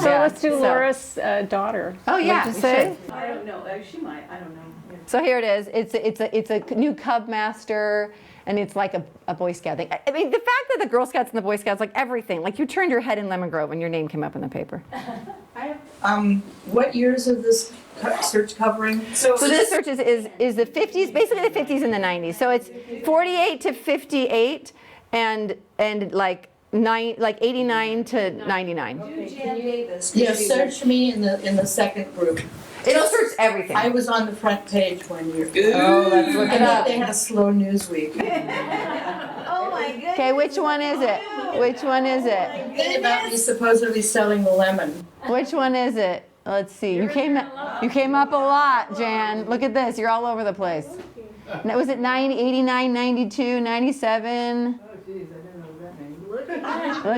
So let's do so- Laura's daughter. Oh yeah, What'd we you say? should. I don't know. She might. I don't know. So here it is. It's a new Cub Master, and it's like a Boy Scout thing. I mean, the fact that the Girl Scouts and the Boy Scouts, like everything, like you turned your head in Lemon Grove when your name came up in the paper. what years is this search covering? So this search is the 50s, basically the 50s and the 90s. So it's 48 to 58, and like 89 to 99. Jan Davis. Yeah, search me in the second group. It'll search everything. I was on the front page one year. Oh, let's look I it think up. they had a slow news week. Oh my goodness. Okay, which one is it? Which one is it? Thing about me supposedly selling the lemon. Which one is it? Let's see. You came up a lot, Jan. Look at this. You're all over the place. Now, was it 89, 92, 97? Look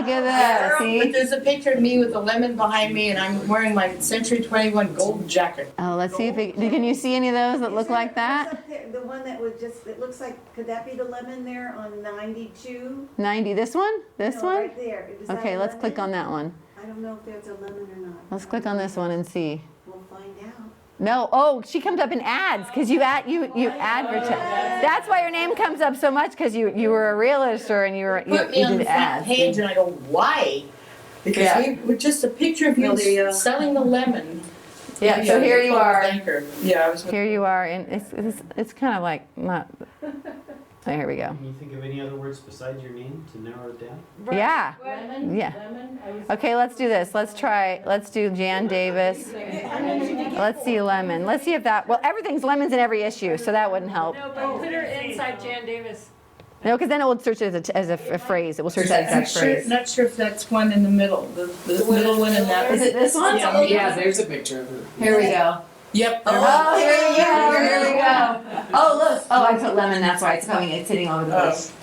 at that. But See? there's a picture of me with a lemon behind me, and I'm wearing my Century 21 gold jacket. Oh, let's see if it, can you see any of those that look like that? The one that was just, it looks like, could that be the lemon there on 92? 90. This one? This No, one? right there. Is that Okay, a let's click on lemon? that one. I don't know if that's a lemon or not. Let's click on this one and see. We'll find out. No, oh, she comes up in ads because you advertise. That's why your name comes up so much, because you were a realtor and you Put me on the did front ads. page, and I go, why? Because Yeah. we were just a picture of you selling the lemon. Yeah, so here you are. Banker. Yeah, I was. Here you are, and it's kind of like not. So here we go. Can you think of any other words besides your name to narrow it down? Yeah, Lemon? yeah. Lemon? I was- Okay, let's do this. Let's do Jan Davis. Let's see lemon. Let's see if that, well, everything's lemons in every issue, so that wouldn't help. No, but put her inside Jan Davis. No, because then it will search it as a phrase. It will search that I'm exact phrase. not sure if that's one in the middle. The middle one and that. Is it this one? Yeah. Yeah, there's a picture of her. Here we go. Yep. Oh, here we go. Here we go. Oh, look. Oh, I put lemon. That's why it's coming. It's hitting all over the place.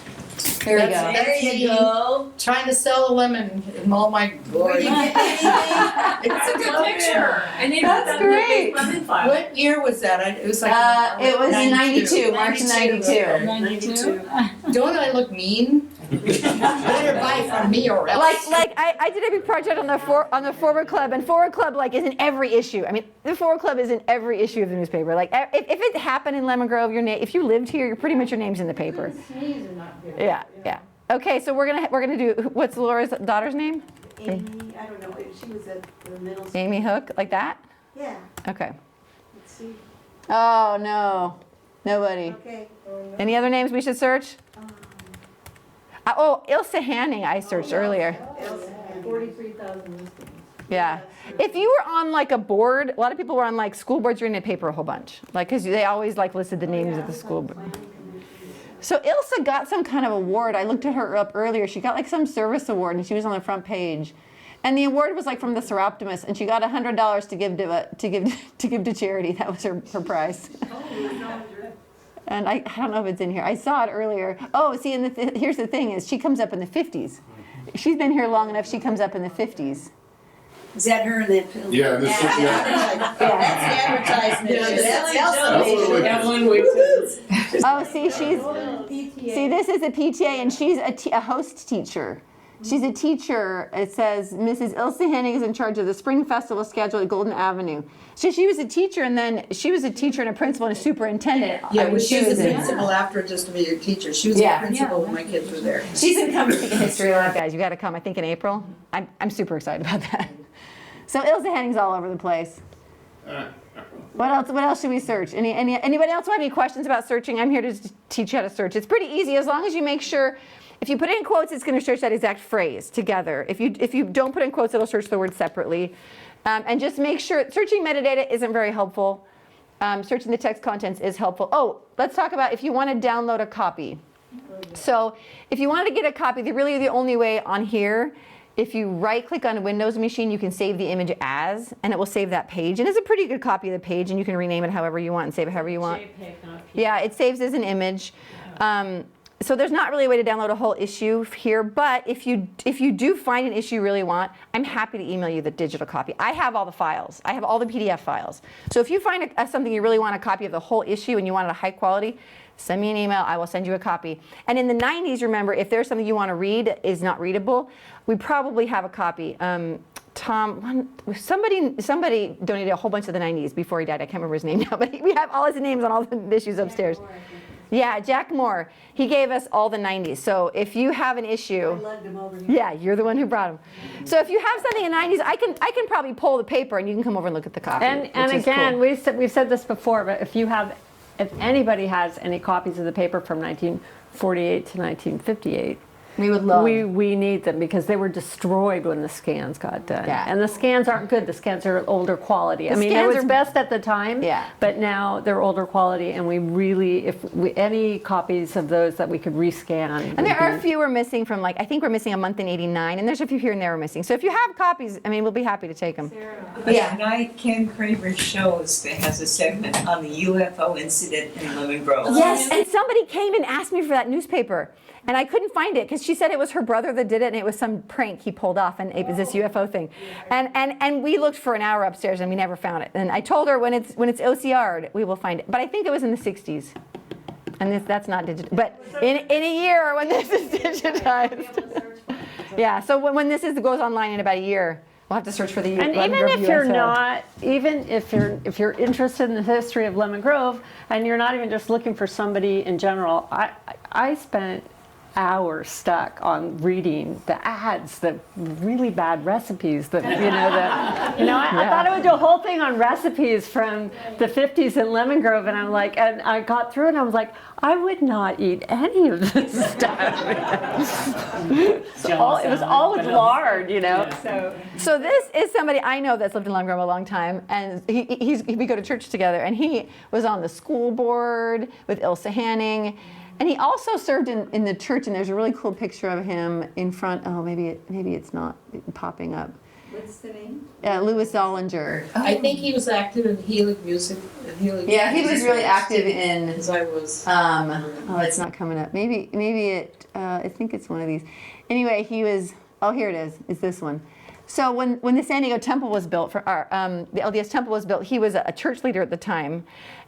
Here we go. There you go. Trying to sell a lemon in all my glory. It's a good picture. I need That's great. lemon file. What year was that? It was like. It was 92, March 92. 92. Don't I look mean? Better buy from me or else. Like I did a big project on the Forward Club, and Forward Club like is in every issue. I mean, the Forward Club is in every issue of the newspaper. Like if it happened in Lemon Grove, if you lived here, you're pretty much your name's in the paper. Sneeze are not good. Yeah. Okay, so we're gonna do, what's Laura's daughter's name? Amy, I don't know, she was at the middle school. Amy Hook, like that? Yeah, Okay. let's see, Oh no, nobody. okay. Any other names we should search? Ilse Hanning I searched earlier. 43,000 listings. Yeah. If you were on like a board, a lot of people were on like school boards, you're in the paper a whole bunch. Like, cause they always like listed the names of the school board. So Ilse got some kind of award. I looked at her up earlier. She got like some service award and she was on the front page. And the award was like from the Seroptimus, and she got $100 to give to charity. That was her prize. And I don't know if it's in here. I saw it earlier. Oh, see, and here's the thing is she comes up in the 50s. She's been here long enough, she comes up in the 50s. Is that her in that film? Yeah, this is, yeah. That's the advertisement. That's Absolutely. Evelyn Wiggs. Oh, see, this is a PTA, and she's a host teacher. She's a teacher. It says Mrs. Ilse Hennig is in charge of the spring festival schedule at Golden Avenue. So she was a teacher, and then she was a teacher and a principal and a superintendent. Yeah, I mean, well, she was a in- principal after just to be a teacher. She was Yeah. a principal when my kids were there. She's in Come Speak in History Lab, guys. You got to come. I think in April. I'm super excited about that. So Ilse Hennig's all over the place. What else should we search? Anybody else have any questions about searching? I'm here to teach you how to search. It's pretty easy as long as you make sure. If you put it in quotes, it's going to search that exact phrase together. If you don't put in quotes, it'll search the word separately. And just make sure, searching metadata isn't very helpful. Searching the text contents is helpful. Oh, let's talk about if you want to download a copy. So if you wanted to get a copy, the only way on here, if you right-click on a Windows machine, you can save the image as, and it will save that page. And it's a pretty good copy of the page, and you can rename it however you want and save it however you want. Yeah, it saves as an image. So there's not really a way to download a whole issue here, but if you do find an issue you really want, I'm happy to email you the digital copy. I have all the files. I have all the PDF files. So if you find something you really want a copy of the whole issue and you want it a high quality, send me an email. I will send you a copy. And in the 90s, remember, if there's something you want to read that is not readable, we probably have a copy. Somebody donated a whole bunch of the 90s before he died. I can't remember his name now, but we have all his names on all the issues upstairs. Yeah, Jack Moore. He gave us all the 90s. So if you have an issue, I lugged him over here. yeah, you're the one who brought him. So if you have something in the 90s, I can probably pull the paper and you can come over and look at the copy. And which is again, cool. we've said this before, but if anybody has any copies of the paper from 1948 to 1958, we would love. we need them because they were destroyed when the scans got done. Yeah. And the scans aren't good. The scans are older quality. The I mean, it scans was are- best at the time, Yeah. but now they're older quality, and we really, any copies of those that we could rescan. And there are a few we're missing from, like, I think we're missing a month in 89, and there's a few here and there we're missing. So if you have copies, I mean, we'll be happy to take them. But tonight, Ken Kramer shows that has a segment on the UFO incident in Lemon Grove. Yes, and somebody came and asked me for that newspaper, and I couldn't find it because she said it was her brother that did it, and it was some prank he pulled off, and it was this UFO thing. And we looked for an hour upstairs, and we never found it. And I told her when it's OCR'd, we will find it. But I think it was in the 60s. And that's not digital. But in a year when this is digitized. Yeah, so when this goes online in about a year, we'll have to search for the And Lemon even Grove if you're UFO. not, even if you're interested in the history of Lemon Grove, and you're not even just looking for somebody in general, I spent hours stuck on reading the ads, the really bad recipes that I thought I would do a whole thing on recipes from the 50s in Lemon Grove, and and I got through it and I was like, I would not eat any of this stuff. It was all with lard, So this is somebody I know that's lived in Lemon Grove a long time, and we go to church together, and he was on the school board with Ilse Hanning, and he also served in the church, and there's a really cool picture of him in front. Oh, maybe it's not popping up. What's the name? Louis Zollinger. I think he was active in healing music. Yeah, he was really active in. As I was. Oh, it's not coming up. Maybe it. I think it's one of these. Anyway, he was. Oh, here it is. It's this one. So when the San Diego Temple was built, the LDS Temple was built, he was a church leader at the time,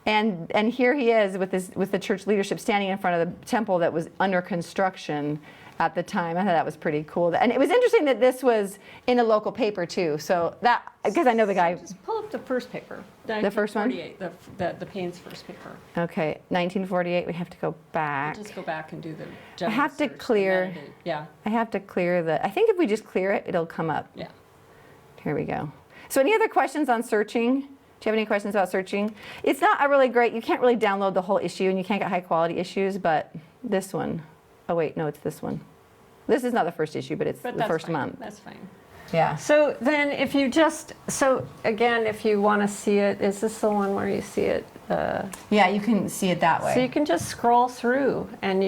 and here he is with the church leadership standing in front of the temple that was under construction at the time. I thought that was pretty cool. And it was interesting that this was in a local paper too. So that, because I know the guy. Just pull up the first paper. The first one? 1948, the Payne's first paper. Okay, 1948. We have to go back. Just go back and do the I general have to search, the clear. metadata. Yeah, I have to clear the. I think if we just clear it, it'll come up. yeah. Here we go. So any other questions on searching? Do you have any questions about searching? It's not a really great. You can't really download the whole issue, and you can't get high quality issues. But this one. Oh wait, no, it's this one. This is not the first issue, but it's But the that's first fine. month. That's fine. Yeah. So then if you just, so again, if you want to see it, is this the one where you see it? Yeah, you can see it that way. So you can just scroll through and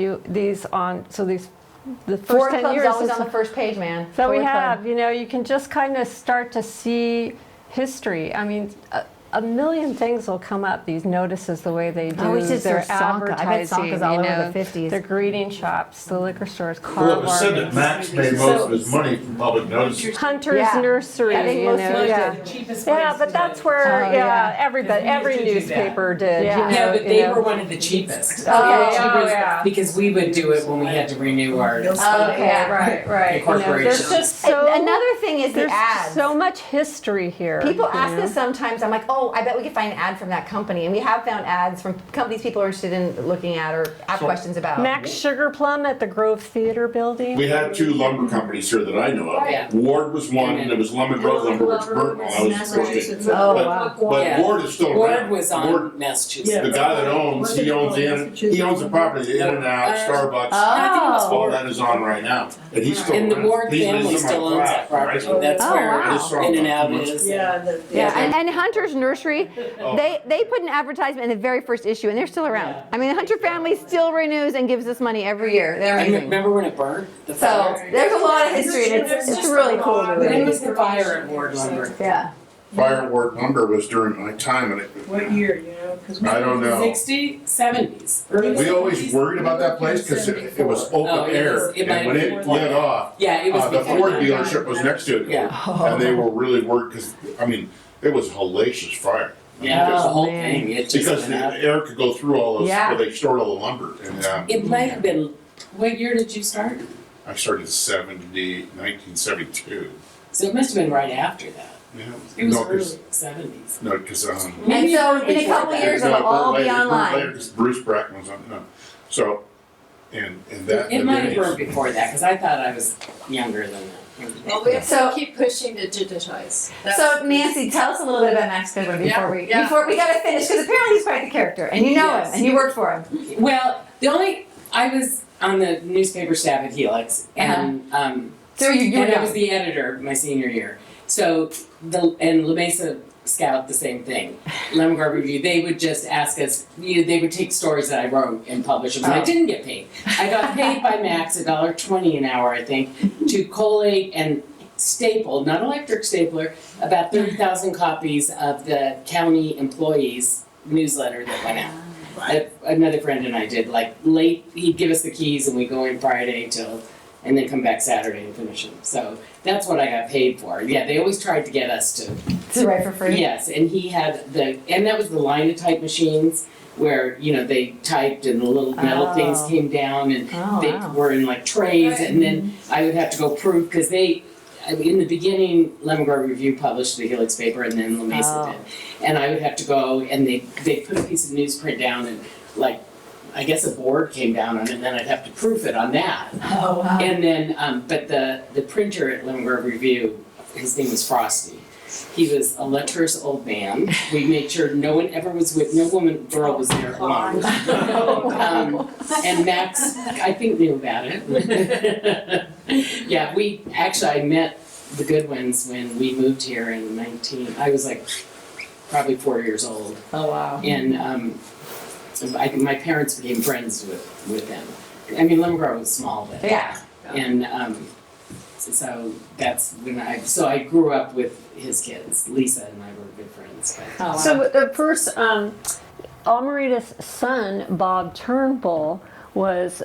the first Ford 10 Club's years always is on the first page, man. So we Ford Club. have, you can just kind of start to see history. I mean, a million things will come up, these notices, the way they do Oh, it's just their their Sanka. I bet advertising, Sanka's all over the 50s. their greeting shops, the liquor stores, car Well, it was said that bargains. Max made most of his money from public notices. Hunter's Yeah. Nursery, I think most of them yeah. did. Cheapest Yeah, place but to that's do it. where, Oh, yeah. everybody, every Because we used to do that. newspaper did, Yeah. Yeah, but you they know. were one of the cheapest. Okay, Cheapest, oh, yeah. Because we would do it when we had to renew our. Okay. Right. The corporation. There's just so, Another thing is the there's ads. so much history here. People you ask know? us sometimes, I'm like, oh, I bet we could find an ad from that company. And we have found ads from companies people are interested in looking at or have questions about. Max Sugar Plum at the Grove Theater building. We had two lumber companies here that I know of. Yeah. Ward was one, and it was Lemon Grove Lumber, which burnt while I was Massachusetts. working. Oh, But- wow. But Yeah. Ward is still Ward around. was on Massachusetts. The guy that owns, he owns the property, the In-N-Out, Starbucks, I think it was Oh. all Ward. that is on right now. And he's still And the around. Ward He's family in my still owns class, that property. right? That's Oh, where wow. I just saw In and that. Out is. Yeah, and Hunter's Nursery, they put an advertisement in the very first issue, and they're still around. I mean, the Hunter family still renews and gives us money every year. They're And amazing. remember when it burned? The So fire? there's a lot of history, and it's really cool. When was the fire at Ward Lumber? Yeah. Fire at Ward Lumber was during my time, and What year, you know? 'Cause I don't know. 60s, 70s. early We always 70s. worried about that place because it was Oh, open it was- air, it might and when have it been lit off, Yeah, it was. the before Ford that. dealership was next to it. Yeah. And they were really worried because, I mean, it was hellacious fire. Yeah, the Because- whole man. thing. It just Because went up. the air could go through all those, Yeah. where they stored all the lumber. And It might have been. What year did you start? I started in 1972. So it must have been right after that. Yeah. It was No, early 'cause- 70s. No, because, And so in a couple years, it'll all be online. Bruce Bracken was on, no. So, and that. It might have burned before that because I thought I was younger than that. Well, we have So- to keep pushing to digitize. So Nancy, tell us a little bit about Max Goodwin before Yeah. before we gotta finish, because apparently he's quite the character, and you know him, Yes. and you work for him. Well, I was on the newspaper staff at Helix, and So you were and I was young. the editor my senior year. So and La Mesa Scout the same thing. Lemon Grove Review, they would just ask us. They would take stories that I wrote and publish them. And I Oh. didn't get paid. I got paid by Max $1.20 an hour, I think, to collate and staple, not electric stapler, about 30,000 copies of the county employees newsletter that went out. Another friend and I did like late. He'd give us the keys and we go in Friday and then come back Saturday and finish them. So that's what I got paid for. Yeah, they always tried to get us To write for free. Yes, and he had and that was the linotype machines where they typed and the little metal things Oh. came down and Oh, they wow. were in like trays, and then I would have to go proof because in the beginning, Lemon Grove Review published the Helix paper, and then La Mesa Oh. did. And I would have to go, and they put a piece of newsprint down, and I guess a board came down on it, and then I'd have to proof it on that. Oh, wow. And then, but the printer at Lemon Grove Review, his name was Frosty. He was a lecherous old man. We made sure no one ever was no girl was there alone. And Max, I think, knew about it. Yeah, I met the Goodwins when we moved here in I was probably 4 years old. Oh, wow. And my parents became friends with them. I mean, Lemon Grove was small, but. Yeah. And So that's when I grew up with his kids. Lisa and I were good friends. But, So the first, Almerita's son, Bob Turnbull, was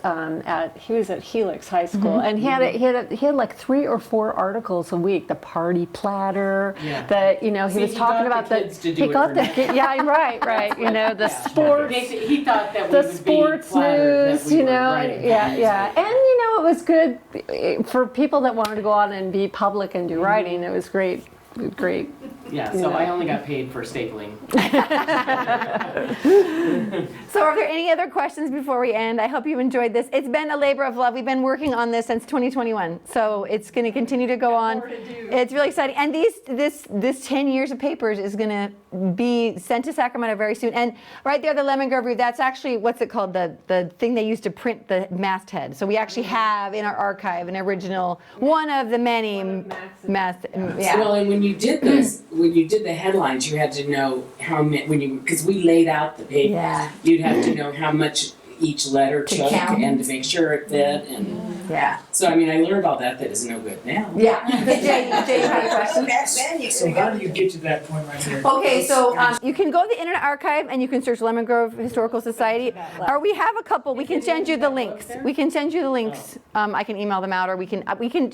he was at Helix High School, and he had like 3 or 4 articles a week. The party platter, Yeah. he was he talking got about the kids to do he it got for the nothing. yeah, right. The sports. He thought that we The would sports be flattered news, that we were writing yeah. And it was good for people that wanted to go out and be public and do writing. It was great. Yeah, so I only got paid for stapling. So are there any other questions before we end? I hope you enjoyed this. It's been a labor of love. We've been working on this since 2021. So it's going to continue to go on. It's really exciting. And this 10 years of papers is going to be sent to Sacramento very soon. And right there, the Lemon Grove Review, that's actually, what's it called? The thing they used to print the masthead. So we actually have in our archive an original, one of the many yeah. Well, and when you did this, when you did the headlines, you had to know how many, because we laid out the paper. Yeah. You'd have to know how much each letter took count. and to make sure it fit. And Yeah. so, I mean, I learned all that is no good now. Yeah. Jay, you had a question? Back then, you So how do you get to that point right here? Okay, so you can go to the Internet Archive and you can search Lemon Grove Historical Society. Or we have a couple. We can send you the links. We can send you the links. I can email them out, or we can. You can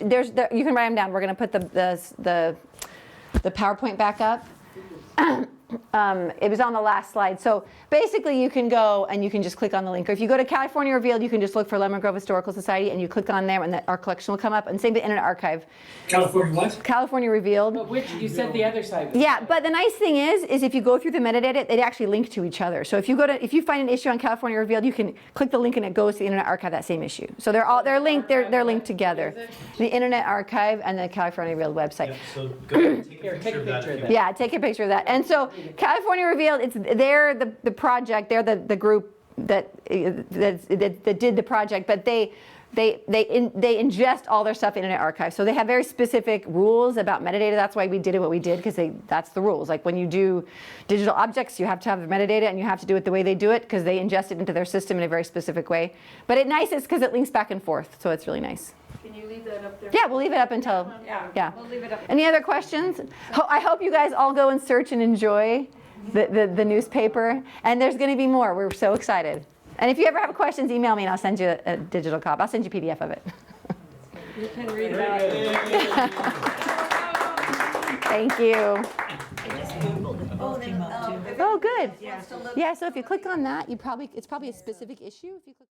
write them down. We're going to put the PowerPoint back up. It was on the last slide. So basically you can go and you can just click on the link. Or if you go to California Revealed, you can just look for Lemon Grove Historical Society and you click on there and our collection will come up. And same with Internet Archive. California what? California Revealed. But which, you said the other side was. Yeah, but the nice thing is if you go through the metadata, they actually link to each other. So if you find an issue on California Revealed, you can click the link and it goes to the Internet Archive, that same issue. So they're linked together. The Internet Archive and the California Revealed website. Yeah, so go ahead and take a picture of that. if you want. Yeah, take a picture of that. And so California Revealed, they're the project, they're the group that did the project, but they ingest all their stuff in Internet Archive. So they have very specific rules about metadata. That's why we did it what we did, because that's the rules. Like when you do digital objects, you have to have the metadata and you have to do it the way they do it, because they ingest it into their system in a very specific way. But it's nice because it links back and forth, so it's really nice. Can you leave that up there? Yeah, we'll leave it up until, yeah. We'll leave it up. Any other questions? I hope you guys all go and search and enjoy the newspaper. And there's going to be more. We're so excited. And if you ever have questions, email me and I'll send you a digital copy. I'll send you a PDF of it. You can read about it. Thank you. Oh, then, Oh, good. wants to look Yeah, so if you click on that, it's probably a specific issue. If you click